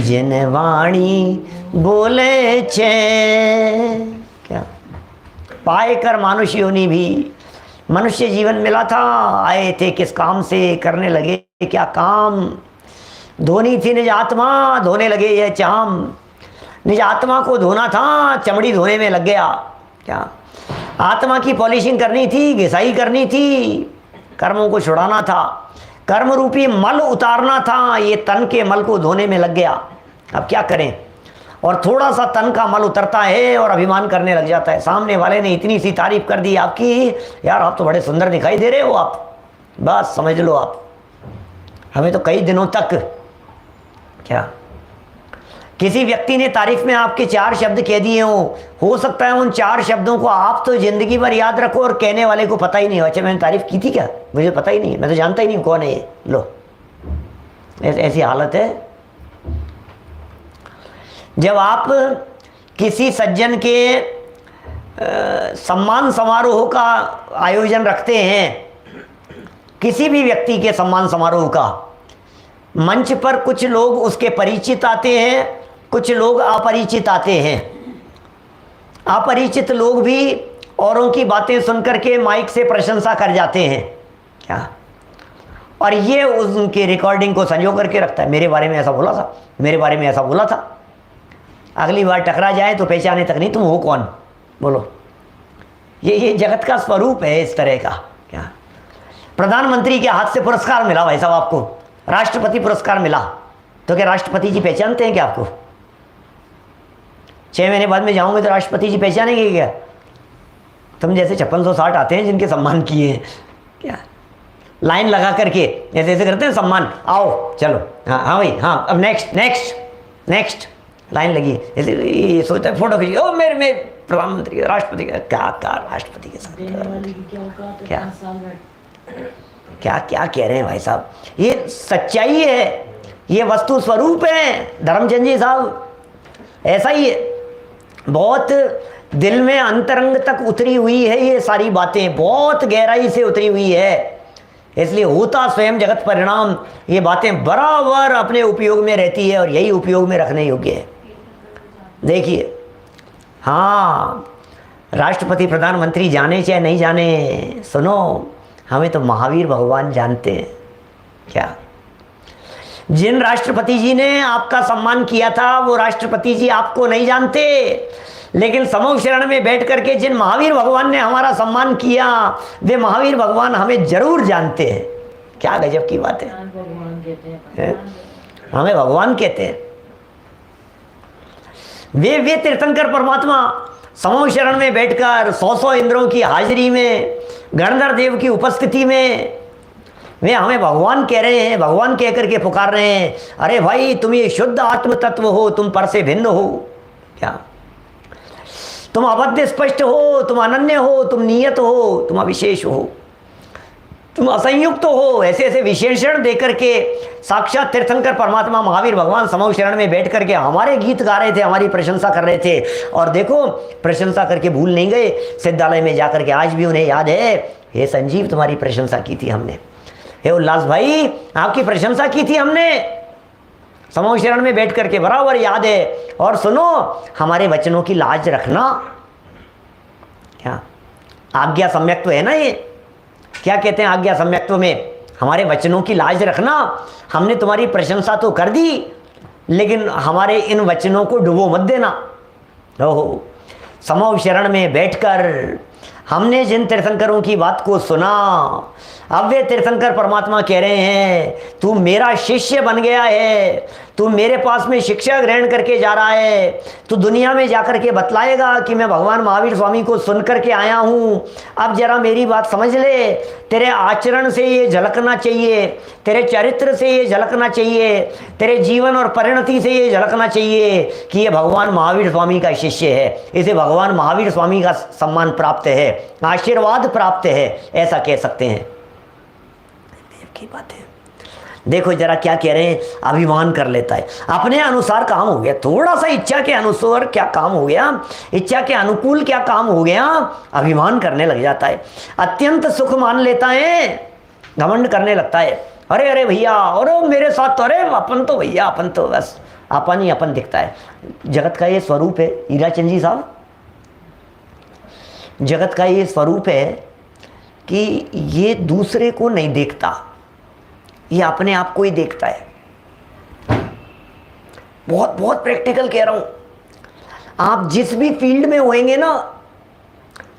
Speaker 1: जिन वाणी बोले छे। क्या पाए कर मानुष्य योनि भी, मनुष्य जीवन मिला था, आए थे किस काम से, करने लगे क्या काम। धोनी थी निज आत्मा, धोने लगे ये चाम। निज आत्मा को धोना था, चमड़ी धोने में लग गया। क्या आत्मा की पॉलिशिंग करनी थी, घिसाई करनी थी, कर्मों को छुड़ाना था, कर्म रूपी मल उतारना था, ये तन के मल को धोने में लग गया। अब क्या करें। और थोड़ा सा तन का मल उतरता है और अभिमान करने लग जाता है। सामने वाले ने इतनी सी तारीफ कर दी आपकी, यार आप तो बड़े सुंदर दिखाई दे रहे हो आप, बस समझ लो आप। हमें तो कई दिनों तक, क्या किसी व्यक्ति ने तारीफ में आपके 4 शब्द कह दिए हो सकता है उन 4 शब्दों को आप तो जिंदगी भर याद रखो और कहने वाले को पता ही नहीं हो, अच्छा मैंने तारीफ की थी क्या, मुझे पता ही नहीं, मैं तो जानता ही नहीं कौन है ये। लो ऐसी हालत है। जब आप किसी सज्जन के सम्मान समारोह का आयोजन रखते हैं, किसी भी व्यक्ति के सम्मान समारोह का, मंच पर कुछ लोग उसके परिचित आते हैं, कुछ लोग अपरिचित आते हैं। अपरिचित लोग भी औरों की बातें सुनकर के माइक से प्रशंसा कर जाते हैं। क्या और ये उनकी रिकॉर्डिंग को संजो करके रखता है, मेरे बारे में ऐसा बोला था, मेरे बारे में ऐसा बोला था। अगली बार टकरा जाए तो पहचाने तक नहीं तुम हो कौन। बोलो ये जगत का स्वरूप है इस तरह का। क्या प्रधानमंत्री के हाथ से पुरस्कार मिला भाई साहब आपको, राष्ट्रपति पुरस्कार मिला, तो क्या राष्ट्रपति जी पहचानते हैं क्या आपको? 6 महीने बाद में जाओगे तो राष्ट्रपति जी पहचानेंगे क्या? तुम जैसे 5660 आते हैं जिनके सम्मान किए हैं, क्या लाइन लगा करके ऐसे ऐसे करते हैं सम्मान, आओ चलो, हाँ भाई अब नेक्स्ट लाइन लगी, ऐसे ये सोचता है फोटो खींची, ओ मेरे प्रधानमंत्री राष्ट्रपति का क्या क्या राष्ट्रपति के साथ क्या क्या क्या कह रहे हैं भाई साहब, ये सच्चाई है, ये वस्तु स्वरूप है धर्मचंद जी साहब, ऐसा ही है। बहुत दिल में अंतरंग तक उतरी हुई है ये सारी बातें, बहुत गहराई से उतरी हुई है, इसलिए होता स्वयं जगत परिणाम, ये बातें बराबर अपने उपयोग में रहती है और यही उपयोग में रखने योग्य है। देखिए, हाँ, राष्ट्रपति प्रधानमंत्री जाने चाहे नहीं जाने, सुनो, हमें तो महावीर भगवान जानते हैं। क्या जिन राष्ट्रपति जी ने आपका सम्मान किया था वो राष्ट्रपति जी आपको नहीं जानते, लेकिन समूह शरण में बैठ करके जिन महावीर भगवान ने हमारा सम्मान किया वे महावीर भगवान हमें जरूर जानते हैं। क्या गजब की बात है, हमें भगवान कहते हैं। वे तीर्थंकर परमात्मा समूह शरण में बैठकर 100 इंद्रों की हाजिरी में, गणधर देव की उपस्थिति में वे हमें भगवान कह रहे हैं, भगवान कह करके पुकार रहे हैं, अरे भाई तुम ये शुद्ध आत्म तत्व हो, तुम पर से भिन्न हो। क्या तुम अबद्ध स्पष्ट हो, तुम अनन्य हो, तुम नियत हो, तुम अविशेष हो, तुम असंयुक्त हो, ऐसे ऐसे विशेषण देकर के साक्षात तीर्थंकर परमात्मा महावीर भगवान समूह शरण में बैठ करके हमारे गीत गा रहे थे, हमारी प्रशंसा कर रहे थे। और देखो, प्रशंसा करके भूल नहीं गए, सिद्धालय में जाकर के आज भी उन्हें याद है, हे संजीव तुम्हारी प्रशंसा की थी हमने, हे उल्लास भाई आपकी प्रशंसा की थी हमने समूह शरण में बैठ करके, बराबर याद है। और सुनो, हमारे वचनों की लाज रखना। क्या आज्ञा सम्यक्त्व है ना ये, क्या कहते हैं आज्ञा सम्यक्त्व में, हमारे वचनों की लाज रखना। हमने तुम्हारी प्रशंसा तो कर दी, लेकिन हमारे इन वचनों को डुबो मत देना। ओहो, समूह शरण में बैठकर हमने जिन तीर्थंकरों की बात को सुना, अब वे तीर्थंकर परमात्मा कह रहे हैं तू मेरा शिष्य बन गया है, तू मेरे पास में शिक्षा ग्रहण करके जा रहा है, तू दुनिया में जाकर के बतलाएगा कि मैं भगवान महावीर स्वामी को सुन करके आया हूँ। अब जरा मेरी बात समझ ले, तेरे आचरण से ये झलकना चाहिए, तेरे चरित्र से ये झलकना चाहिए, तेरे जीवन और परिणति से ये झलकना चाहिए कि ये भगवान महावीर स्वामी का शिष्य है, इसे भगवान महावीर स्वामी का सम्मान प्राप्त है, आशीर्वाद प्राप्त है, ऐसा कह सकते हैं। की बात है, देखो जरा क्या कह रहे हैं, अभिमान कर लेता है, अपने अनुसार काम हो गया, थोड़ा सा इच्छा के अनुसार क्या काम हो गया, इच्छा के अनुकूल क्या काम हो गया, अभिमान करने लग जाता है, अत्यंत सुख मान लेता है, घमंड करने लगता है। अरे अरे भैया, और मेरे साथ तो, अरे अपन तो भैया, अपन तो बस अपन ही अपन दिखता है। जगत का ये स्वरूप है हीराचंद जी साहब, जगत का ये स्वरूप है कि ये दूसरे को नहीं देखता, ये अपने आप को ही देखता है। बहुत बहुत प्रैक्टिकल कह रहा हूं, आप जिस भी फील्ड में होंगे ना,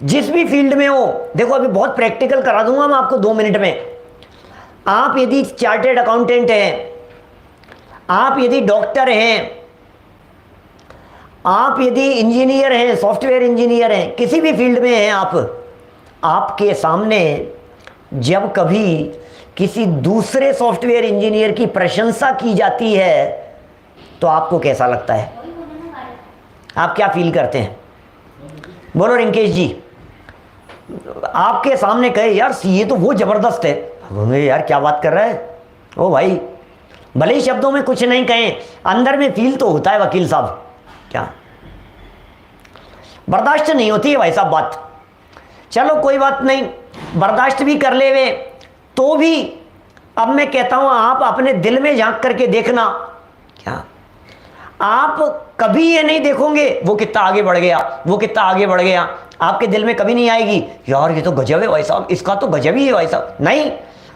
Speaker 1: जिस भी फील्ड में हो, देखो अभी बहुत प्रैक्टिकल करा दूंगा मैं आपको 2 मिनट में। आप यदि चार्टेड अकाउंटेंट हैं, आप यदि डॉक्टर हैं, आप यदि इंजीनियर हैं, सॉफ्टवेयर इंजीनियर हैं, किसी भी फील्ड में हैं आप, आपके सामने जब कभी किसी दूसरे सॉफ्टवेयर इंजीनियर की प्रशंसा की जाती है तो आपको कैसा लगता है, आप क्या फील करते हैं? बोलो रिंकेश जी, आपके सामने कहे यार ये तो वो जबरदस्त है, यार क्या बात कर रहा है, ओ भाई, भले ही शब्दों में कुछ नहीं कहें, अंदर में फील तो होता है वकील साहब। क्या बर्दाश्त नहीं होती है भाई साहब बात, चलो कोई बात नहीं, बर्दाश्त भी कर ले वे तो भी, अब मैं कहता हूं आप अपने दिल में झांक करके देखना। क्या आप कभी ये नहीं देखोगे वो कितना आगे बढ़ गया, वो कितना आगे बढ़ गया, आपके दिल में कभी नहीं आएगी यार ये तो गजब है भाई साहब, इसका तो गजब ही है भाई साहब, नहीं।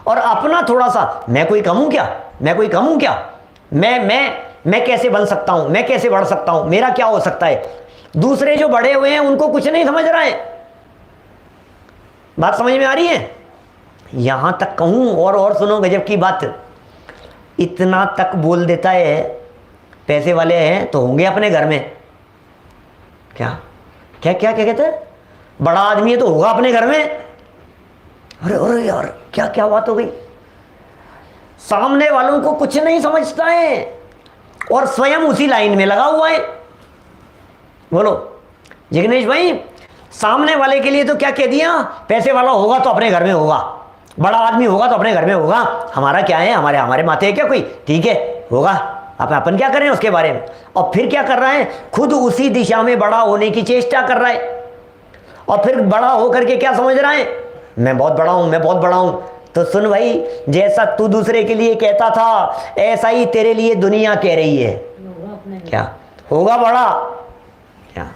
Speaker 1: और अपना थोड़ा सा, मैं कोई कम हूं क्या, मैं कोई कम हूं क्या, मैं कैसे बन सकता हूं, मैं कैसे बढ़ सकता हूं, मेरा क्या हो सकता है। दूसरे जो बड़े हुए हैं उनको कुछ नहीं समझ रहा है, बात समझ में आ रही है। यहां तक कहूं और सुनो गजब की बात, इतना तक बोल देता है, पैसे वाले हैं तो होंगे अपने घर में, क्या क्या क्या क्या कहते हैं, बड़ा आदमी है तो होगा अपने घर में। अरे अरे यार क्या क्या बात हो गई, सामने वालों को कुछ नहीं समझता है और स्वयं उसी लाइन में लगा हुआ है। बोलो जिग्नेश भाई, सामने वाले के लिए तो क्या कह दिया, पैसे वाला होगा तो अपने घर में होगा, बड़ा आदमी होगा तो अपने घर में होगा, हमारा क्या है, हमारे हमारे माथे है क्या कोई, ठीक है होगा, अपन क्या करें उसके बारे में। और फिर क्या कर रहा है, खुद उसी दिशा में बड़ा होने की चेष्टा कर रहा है, और फिर बड़ा होकर के क्या समझ रहा है, मैं बहुत बड़ा हूं, मैं बहुत बड़ा हूं। तो सुन भाई, जैसा तू दूसरे के लिए कहता था ऐसा ही तेरे लिए दुनिया कह रही है। क्या होगा बड़ा, क्या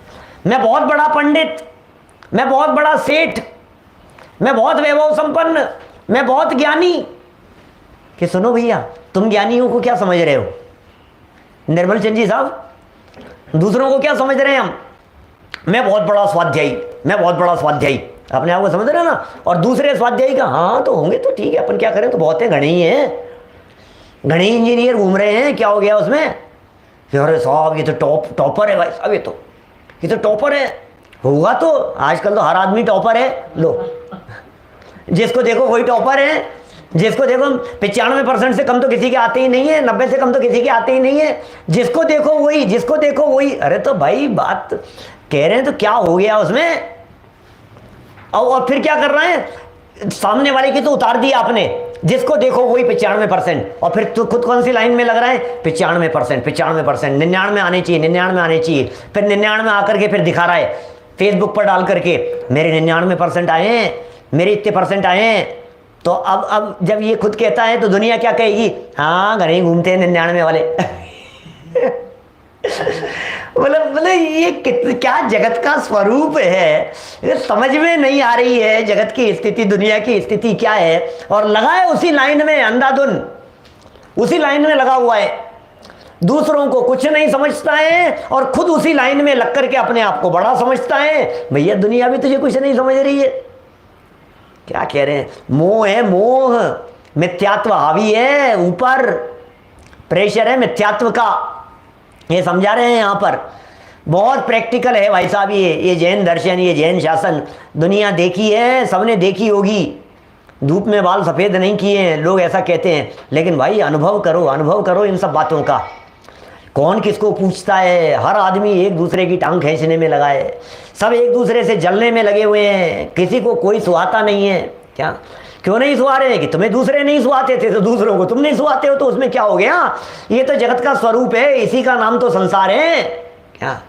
Speaker 1: मैं बहुत बड़ा पंडित, मैं बहुत बड़ा सेठ, मैं बहुत वैभव संपन्न, मैं बहुत ज्ञानी। कि सुनो भैया, तुम ज्ञानियों को क्या समझ रहे हो, निर्मल चंद जी साहब, दूसरों को क्या समझ रहे हैं हम, मैं बहुत बड़ा स्वाध्यायी, मैं बहुत बड़ा स्वाध्यायी, अपने आप को समझ रहे हैं ना, और दूसरे स्वाध्यायी का हाँ तो होंगे तो ठीक है, अपन क्या करें, तो बहुत है, घने ही हैं, घने इंजीनियर घूम रहे हैं, क्या हो गया उसमें, अरे साहब ये तो टॉपर है भाई साहब, ये तो टॉपर है, होगा तो आजकल तो हर आदमी टॉपर है, लो जिसको देखो वही टॉपर है, जिसको देखो 95% से कम तो किसी के आते ही नहीं है, 90 से कम तो किसी के आते ही नहीं है, जिसको देखो वही, जिसको देखो वही। अरे तो भाई बात कह रहे हैं तो क्या हो गया उसमें, और फिर क्या कर रहे हैं, सामने वाले की तो उतार दिया आपने, जिसको देखो वही 95%, और फिर तो खुद कौन सी लाइन में लग रहा है, 95%, 99 आने चाहिए, 99 आने चाहिए, फिर 99 आकर के फिर दिखा रहा है फेसबुक पर डाल करके मेरे 99% आए हैं, मेरे इतने परसेंट आए हैं। तो अब जब ये खुद कहता है तो दुनिया क्या कहेगी, हाँ घर ही घूमते हैं 99 वाले मतलब ये क्या जगत का स्वरूप है, ये समझ में नहीं आ रही है जगत की स्थिति, दुनिया की स्थिति क्या है, और लगा है उसी लाइन में अंधाधुन, उसी लाइन में लगा हुआ है, दूसरों को कुछ नहीं समझता है और खुद उसी लाइन में लग करके अपने आप को बड़ा समझता है। भैया दुनिया भी तुझे कुछ नहीं समझ रही है, क्या कह रहे हैं, मोह है, मोह, मिथ्यात्व हावी है, ऊपर प्रेशर है मिथ्यात्व का, ये समझा रहे हैं यहाँ पर, बहुत प्रैक्टिकल है भाई साहब, ये जैन दर्शन, ये जैन शासन, दुनिया देखी है, सबने देखी होगी, धूप में बाल सफ़ेद नहीं किए हैं लोग ऐसा कहते हैं, लेकिन भाई अनुभव करो इन सब बातों का, कौन किसको पूछता है, हर आदमी एक दूसरे की टांग खींचने में लगा है, सब एक दूसरे से जलने में लगे हुए हैं, किसी को कोई सुहाता नहीं है। क्या क्यों नहीं सुहा रहे हैं, कि तुम्हें दूसरे नहीं सुहाते थे तो दूसरों को तुम नहीं सुहाते हो, तो उसमें क्या हो गया, ये तो जगत का स्वरूप है, इसी का नाम तो संसार है। क्या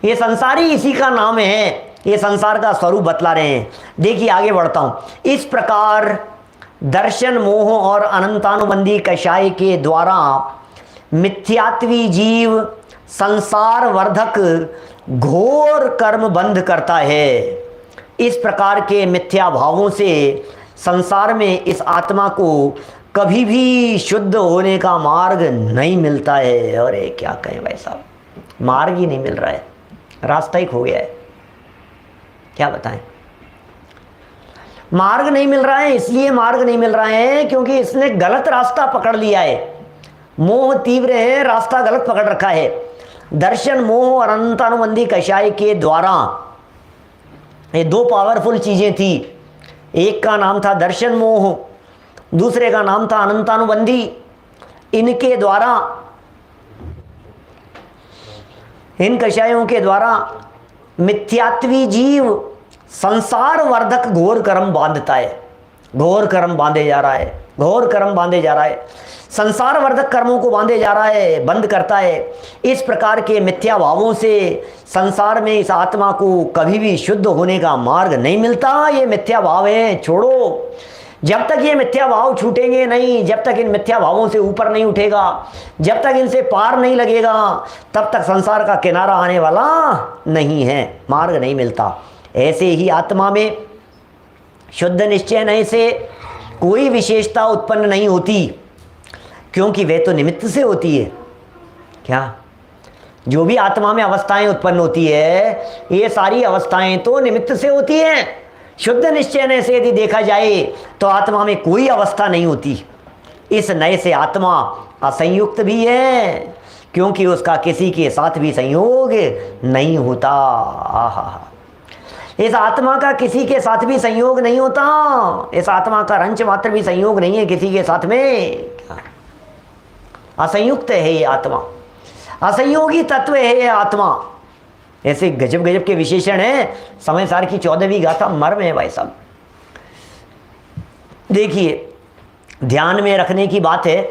Speaker 1: ये संसारी इसी का नाम है, ये संसार का स्वरूप बतला रहे हैं। देखिए आगे बढ़ता हूं, इस प्रकार दर्शन मोह और अनंतानुबंधी कषाय के द्वारा मिथ्यात्वी जीव संसार वर्धक घोर कर्म बंध करता है। इस प्रकार के मिथ्या भावों से संसार में इस आत्मा को कभी भी शुद्ध होने का मार्ग नहीं मिलता है। अरे क्या कहें भाई साहब, मार्ग ही नहीं मिल रहा है, रास्ता ही खो गया है, क्या बताएं। मार्ग नहीं मिल रहा है, इसलिए मार्ग नहीं मिल रहा है क्योंकि इसने गलत रास्ता पकड़ लिया है, मोह तीव्र है, रास्ता गलत पकड़ रखा है। दर्शन मोह और अनंतानुबंधी कषाय के द्वारा, ये दो पावरफुल चीजें थी, एक का नाम था दर्शन मोह, दूसरे का नाम था अनंतानुबंधी। इनके द्वारा, इन कषायों के द्वारा मिथ्यात्वी जीव संसार वर्धक घोर कर्म बांधता है, घोर कर्म बांधे जा रहा है, घोर कर्म बांधे जा रहा है, संसार वर्धक कर्मों को बांधे जा रहा है, बंद करता है। इस प्रकार के मिथ्या भावों से संसार में इस आत्मा को कभी भी शुद्ध होने का मार्ग नहीं मिलता। ये मिथ्या भाव है, छोड़ो। जब तक ये मिथ्या भाव छूटेंगे नहीं, जब तक इन मिथ्या भावों से ऊपर नहीं उठेगा, जब तक इनसे पार नहीं लगेगा, तब तक संसार का किनारा आने वाला नहीं है, मार्ग नहीं मिलता। ऐसे ही आत्मा में शुद्ध निश्चय नहीं से कोई विशेषता उत्पन्न नहीं होती, क्योंकि वह तो निमित्त से होती है। क्या जो भी आत्मा में अवस्थाएं उत्पन्न होती है, ये सारी अवस्थाएं तो निमित्त से होती हैं। शुद्ध निश्चय से यदि देखा जाए तो आत्मा में कोई अवस्था नहीं होती। इस नए से आत्मा असंयुक्त भी है, क्योंकि उसका किसी के साथ भी संयोग नहीं होता। आहा, इस आत्मा का किसी के साथ भी संयोग नहीं होता, इस आत्मा का रंच मात्र भी संयोग नहीं है किसी के साथ में। असंयुक्त है ये आत्मा, असंयोगी तत्व है ये आत्मा। ऐसे गजब गजब के विशेषण हैं। समय सार की 14वीं गाथा मर्म है भाई साहब। देखिए, ध्यान में रखने की बात है,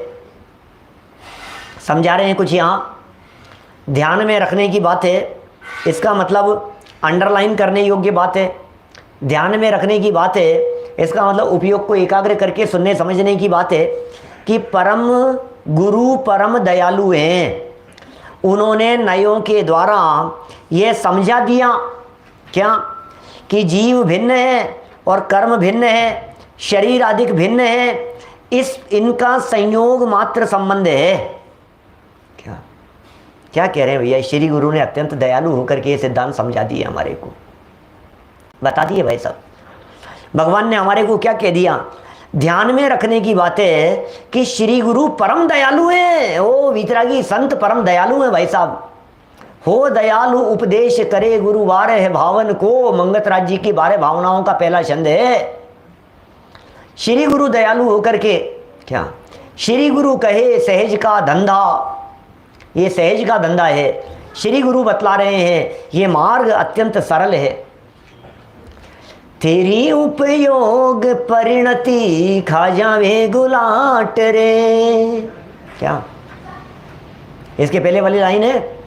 Speaker 1: समझा रहे हैं कुछ यहाँ। ध्यान में रखने की बात है, इसका मतलब अंडरलाइन करने योग्य बात है। ध्यान में रखने की बात है, इसका मतलब उपयोग को एकाग्र करके सुनने समझने की बात है कि परम गुरु परम दयालु हैं। उन्होंने नयों के द्वारा ये समझा दिया क्या कि जीव भिन्न है और कर्म भिन्न है, शरीर अधिक भिन्न है, इनका संयोग मात्र संबंध है। क्या क्या कह रहे हैं भैया? श्री गुरु ने अत्यंत दयालु होकर के ये सिद्धांत समझा दिए, हमारे को बता दिए भाई साहब। भगवान ने हमारे को क्या कह दिया? ध्यान में रखने की बात है कि श्री गुरु परम दयालु हैं। ओ वितरागी संत परम दयालु हैं भाई साहब। हो दयालु उपदेश करे गुरु बारे है भावन को, मंगत राज्य की 12 भावनाओं का पहला छंद है। श्री गुरु दयालु होकर के क्या, श्री गुरु कहे सहज का धंधा, ये सहज का धंधा है। श्री गुरु बतला रहे हैं ये मार्ग अत्यंत सरल है। तेरी उपयोग परिणति खा जावे गुलाट रे। क्या इसके पहले वाली लाइन है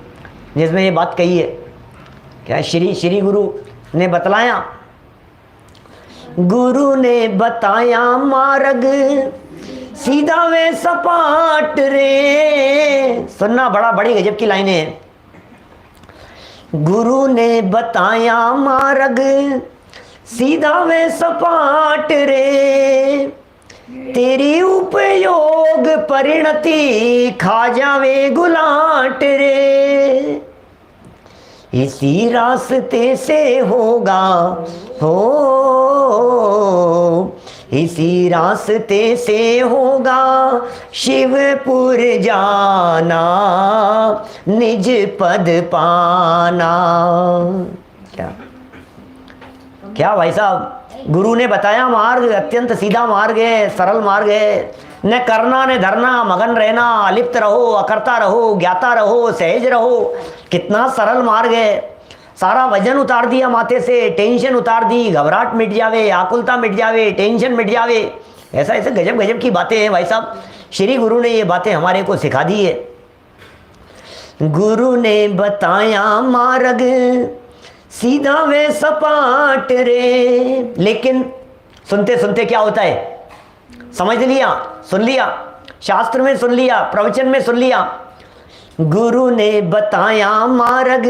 Speaker 1: जिसमें ये बात कही है क्या? श्री गुरु ने बतलाया, गुरु ने बताया मार्ग सीधा वे सपाट रे। सुनना, बड़ा बड़ी गजब की लाइनें हैं। गुरु ने बताया मार्ग सीधा वे सपाट रे, तेरी उपयोग परिणति खा जावे गुलाट रे। इसी रास्ते से होगा हो, इसी रास्ते से होगा शिवपुर जाना, निज पद पाना। क्या क्या भाई साहब? गुरु ने बताया मार्ग अत्यंत सीधा मार्ग है, सरल मार्ग है। न करना न धरना, मगन रहना, अलिप्त रहो, अकर्ता रहो, ज्ञाता रहो, सहज रहो। कितना सरल मार्ग है। सारा वजन उतार दिया माथे से, टेंशन उतार दी, घबराहट मिट जावे, आकुलता मिट जावे, टेंशन मिट जावे। ऐसा ऐसे गजब गजब की बातें हैं भाई साहब। श्री गुरु ने ये बातें हमारे को सिखा दी है। गुरु ने बताया मार्ग सीधा वे सपाट रे। लेकिन सुनते सुनते क्या होता है? समझ लिया, सुन लिया, शास्त्र में सुन लिया, प्रवचन में सुन लिया। गुरु ने बताया मार्ग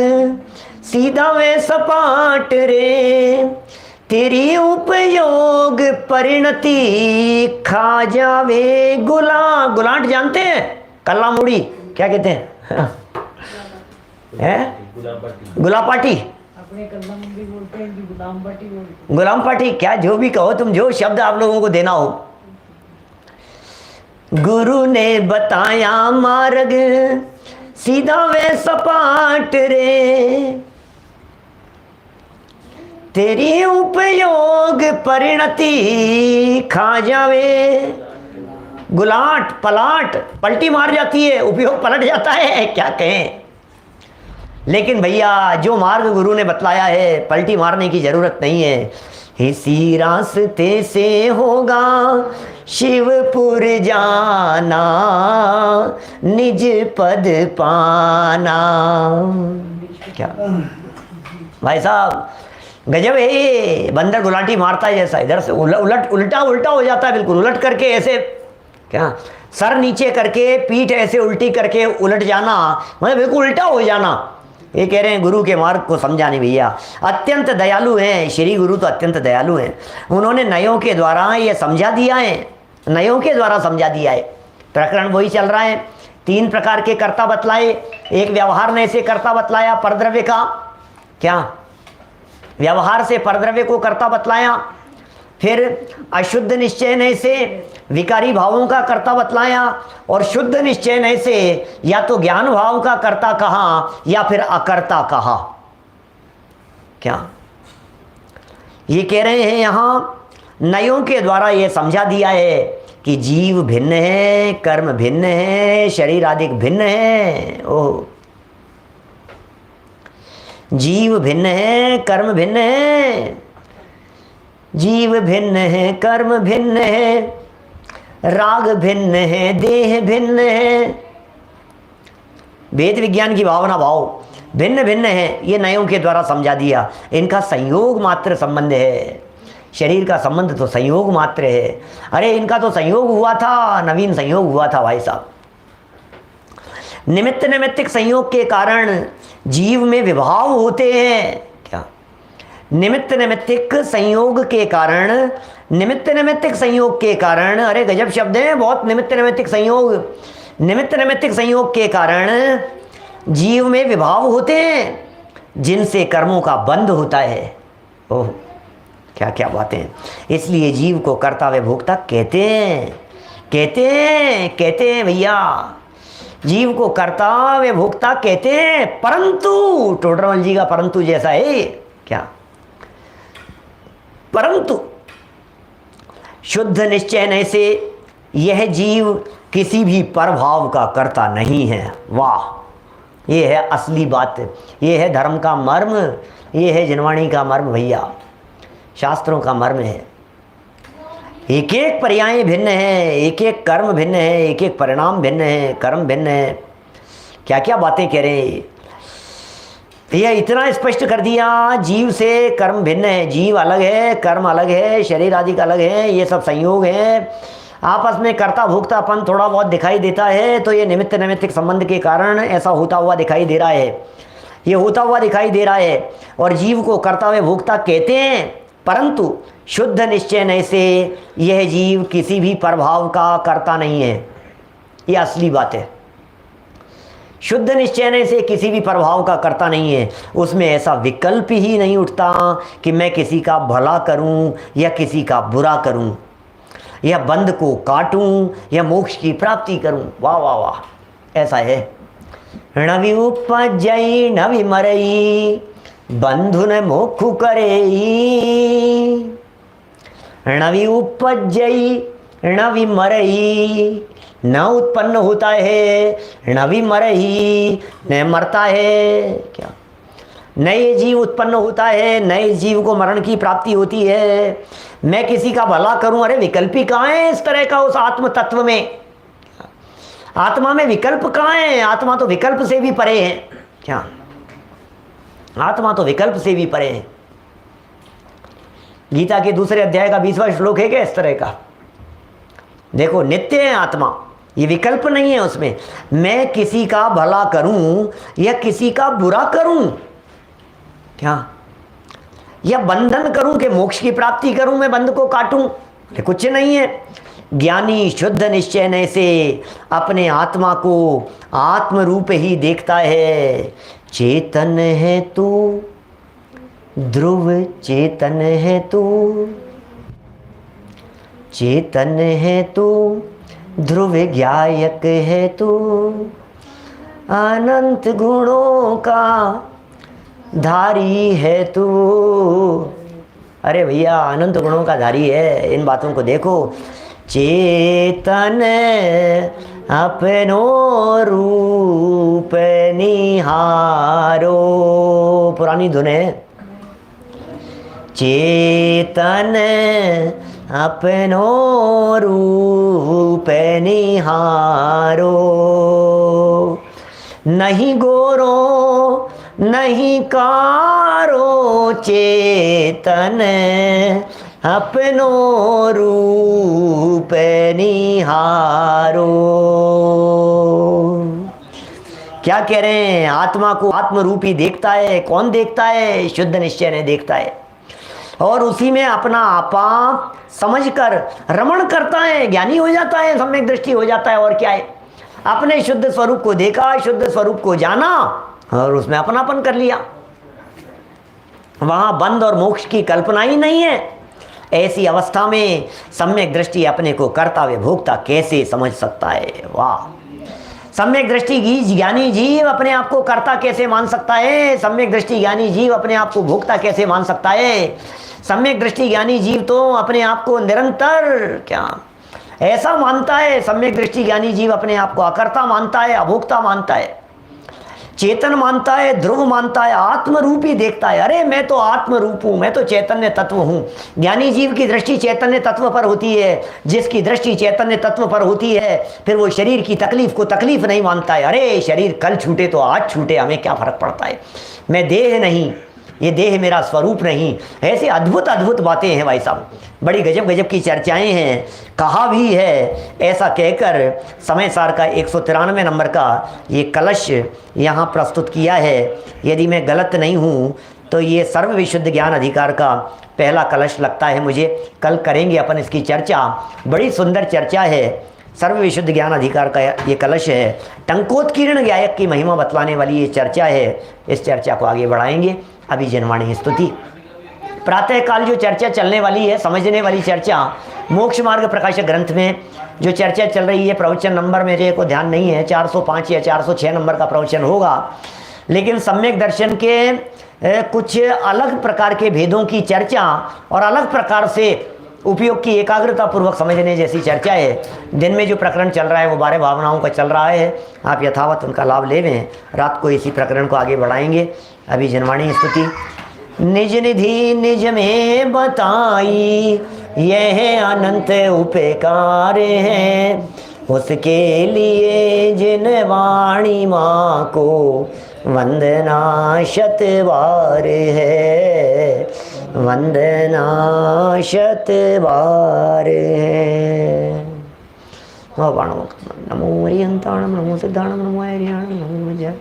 Speaker 1: सीधा वे सपाट रे, तेरी उपयोग परिणति खा जावे गुलाट। जानते हैं कल्ला मुड़ी क्या कहते हैं? गुलाम पाटी, गुलाम पाटी, क्या जो भी कहो तुम, जो शब्द आप लोगों को देना हो। गुरु ने बताया मार्ग सीधा वे सपाट रे, तेरी उपयोग परिणति खा जावे गुलाट। पलाट, पलटी मार जाती है, उपयोग पलट जाता है, क्या कहें। लेकिन भैया जो मार्ग गुरु ने बतलाया है, पलटी मारने की जरूरत नहीं है। इसी रास्ते से होगा शिवपुर जाना, निज पद पाना। क्या भाई साहब गजब है। बंदर गुलाटी मारता है जैसा, इधर से उल्टा हो जाता है, बिल्कुल उलट करके ऐसे, क्या सर नीचे करके पीठ ऐसे उल्टी करके उलट जाना, मतलब बिल्कुल उल्टा हो जाना। ये कह रहे हैं गुरु के मार्ग को समझाने भैया। अत्यंत दयालु हैं श्री गुरु, तो अत्यंत दयालु हैं। उन्होंने नयों के द्वारा ये समझा दिया है, नयों के द्वारा समझा दिया है। प्रकरण वही चल रहा है। 3 प्रकार के कर्ता बतलाए। एक व्यवहार ने से कर्ता बतलाया, परद्रव्य का, क्या व्यवहार से परद्रव्य को कर्ता बतलाया। फिर अशुद्ध निश्चय नय से विकारी भावों का कर्ता बतलाया, और शुद्ध निश्चय नय से या तो ज्ञान भाव का कर्ता कहा या फिर अकर्ता कहा। क्या ये कह रहे हैं यहाँ नयों के द्वारा ये समझा दिया है कि जीव भिन्न है, कर्म भिन्न है, शरीर आदि भिन्न है। ओह, जीव भिन्न है, कर्म भिन्न है, जीव भिन्न है, कर्म भिन्न है, राग भिन्न है, देह भिन्न है। वेद विज्ञान की भावना भाव भिन्न भिन्न है, ये नयों के द्वारा समझा दिया। इनका संयोग मात्र संबंध है, शरीर का संबंध तो संयोग मात्र है। अरे इनका तो संयोग हुआ था, नवीन संयोग हुआ था भाई साहब। निमित्त नैमित्तिक संयोग के कारण जीव में विभाव होते हैं। क्या निमित्त नैमित्तिक संयोग के कारण, निमित्त नैमित्तिक संयोग के कारण, अरे गजब शब्द है बहुत, निमित्त नैमित्तिक संयोग। निमित्त नैमित्तिक संयोग के कारण जीव में विभाव होते हैं जिनसे कर्मों का बंध होता है। ओह क्या क्या बातें। इसलिए जीव को कर्ता व भोक्ता कहते हैं, कहते हैं भैया, जीव को कर्ता व भोक्ता कहते हैं। परंतु टोडरमल जी का परंतु जैसा है क्या? परंतु शुद्ध निश्चय से यह जीव किसी भी परभाव का कर्ता नहीं है। वाह, ये है असली बात, ये है धर्म का मर्म, ये है जिनवाणी का मर्म भैया, शास्त्रों का मर्म है। एक एक पर्याय भिन्न है, एक एक कर्म भिन्न है, एक एक परिणाम भिन्न है, कर्म भिन्न है। क्या क्या बातें कह रहे भैया, इतना स्पष्ट कर दिया। जीव से कर्म भिन्न है, जीव अलग है, कर्म अलग है, शरीर आदि का अलग है, ये सब संयोग है। आपस में कर्ता भोक्तापन थोड़ा बहुत दिखाई देता है, तो ये निमित्त नैमित्तिक संबंध के कारण ऐसा होता हुआ दिखाई दे रहा है, ये होता हुआ दिखाई दे रहा है। और जीव को कर्ता व भोक्ता कहते हैं, परंतु शुद्ध निश्चय से यह जीव किसी भी प्रभाव का कर्ता नहीं है। ये असली बात है। शुद्ध निश्चय से किसी भी प्रभाव का कर्ता नहीं है। उसमें ऐसा विकल्प ही नहीं उठता कि मैं किसी का भला करूं या किसी का बुरा करूं, या बंध को काटूं या मोक्ष की प्राप्ति करूं। वाह वाह वाह, ऐसा है। नवि उपजई नवि मरई, बंधु न मोक्षु करेई। नवि उपजई नवि मरई, न उत्पन्न होता है, नवि मरई न मरता है। क्या नए जीव उत्पन्न होता है, नए जीव को मरण की प्राप्ति होती है। मैं किसी का भला करूं, अरे विकल्प ही कहाँ है इस तरह का उस आत्म तत्व में? आत्मा में विकल्प कहाँ है? आत्मा तो विकल्प से भी परे है। क्या आत्मा तो विकल्प से भी परे है। गीता के दूसरे अध्याय का 20वां श्लोक है क्या इस तरह का? देखो, नित्य है आत्मा, ये विकल्प नहीं है उसमें। मैं किसी का भला करूं या किसी का बुरा करूं, क्या या बंधन करूं कि मोक्ष की प्राप्ति करूं, मैं बंध को काटूं, ये कुछ नहीं है। ज्ञानी शुद्ध निश्चय से अपने आत्मा को आत्म रूप ही देखता है। चेतन है तू ध्रुव, चेतन है तू, चेतन है तू ध्रुव, ज्ञायक है तू, अनंत गुणों का धारी है तू। अरे भैया, अनंत गुणों का धारी है, इन बातों को देखो। चेतन अपनो रूप निहारो, पुरानी धुन है। चेतन अपनो रूप निहारो, नहीं गोरो नहीं कारो, चेतन अपनो रूप निहारो। क्या कह रहे हैं? आत्मा को आत्म रूप ही देखता है। कौन देखता है? शुद्ध निश्चय ने देखता है, और उसी में अपना आपा समझकर रमण करता है, ज्ञानी हो जाता है, सम्यक दृष्टि हो जाता है। और क्या है? अपने शुद्ध स्वरूप को देखा, शुद्ध स्वरूप को जाना और उसमें अपनापन कर लिया। वहां बंध और मोक्ष की कल्पना ही नहीं है। ऐसी अवस्था में सम्यक दृष्टि अपने को कर्ता व भोक्ता कैसे समझ सकता है? वाह, सम्यक दृष्टि ज्ञानी जीव अपने आप को कर्ता कैसे मान सकता है? सम्यक दृष्टि ज्ञानी जीव अपने आप को भोक्ता कैसे मान सकता है? सम्यक दृष्टि ज्ञानी जीव तो अपने आप को निरंतर क्या ऐसा मानता है। सम्यक दृष्टि ज्ञानी जीव अपने आप को अकर्ता मानता है, अभोक्ता मानता है। चेतन मानता है, ध्रुव मानता है, आत्म रूप ही देखता है। अरे मैं तो आत्म रूप हूँ, मैं तो चैतन्य तत्व हूँ। ज्ञानी जीव की दृष्टि चैतन्य तत्व पर होती है। जिसकी दृष्टि चैतन्य तत्व पर होती है फिर वो शरीर की तकलीफ को तकलीफ नहीं मानता है। अरे शरीर कल छूटे तो आज छूटे, हमें क्या फर्क पड़ता है, मैं देह नहीं, ये देह मेरा स्वरूप नहीं। ऐसे अद्भुत अद्भुत बातें हैं भाई साहब, बड़ी गजब गजब की चर्चाएं हैं। कहा भी है, ऐसा कहकर समय सार का 193 नंबर का ये कलश यहाँ प्रस्तुत किया है। यदि मैं गलत नहीं हूँ तो ये सर्व विशुद्ध ज्ञान अधिकार का पहला कलश लगता है मुझे। कल करेंगे अपन इसकी चर्चा, बड़ी सुंदर चर्चा है। सर्व विशुद्ध ज्ञान अधिकार का ये कलश है, टंकोत्कीर्ण गायक की महिमा बतलाने वाली ये चर्चा है। इस चर्चा को आगे बढ़ाएंगे। अभी जनवाणी स्तुति, प्रातःकाल जो चर्चा चलने वाली है, समझने वाली चर्चा, मोक्ष मार्ग प्रकाशक ग्रंथ में जो चर्चा चल रही है, प्रवचन नंबर मेरे को ध्यान नहीं है, 405 या 406 नंबर का प्रवचन होगा। लेकिन सम्यक दर्शन के कुछ अलग प्रकार के भेदों की चर्चा और अलग प्रकार से उपयोग की एकाग्रता पूर्वक समझने जैसी चर्चा है। दिन में जो प्रकरण चल रहा है वो 12 भावनाओं का चल रहा है, आप यथावत उनका लाभ लेवें। रात को इसी प्रकरण को आगे बढ़ाएंगे। अभी जनवाणी स्तुति। निज निधि निज में बताई, यह अनंत उपकार है, उसके लिए जिन वाणी माँ को वंदना शतबार है, वंदना शतबार है। नमो हरिहंताणम, नमो सिद्धाणम, नमो हरियाणम, नमो जय।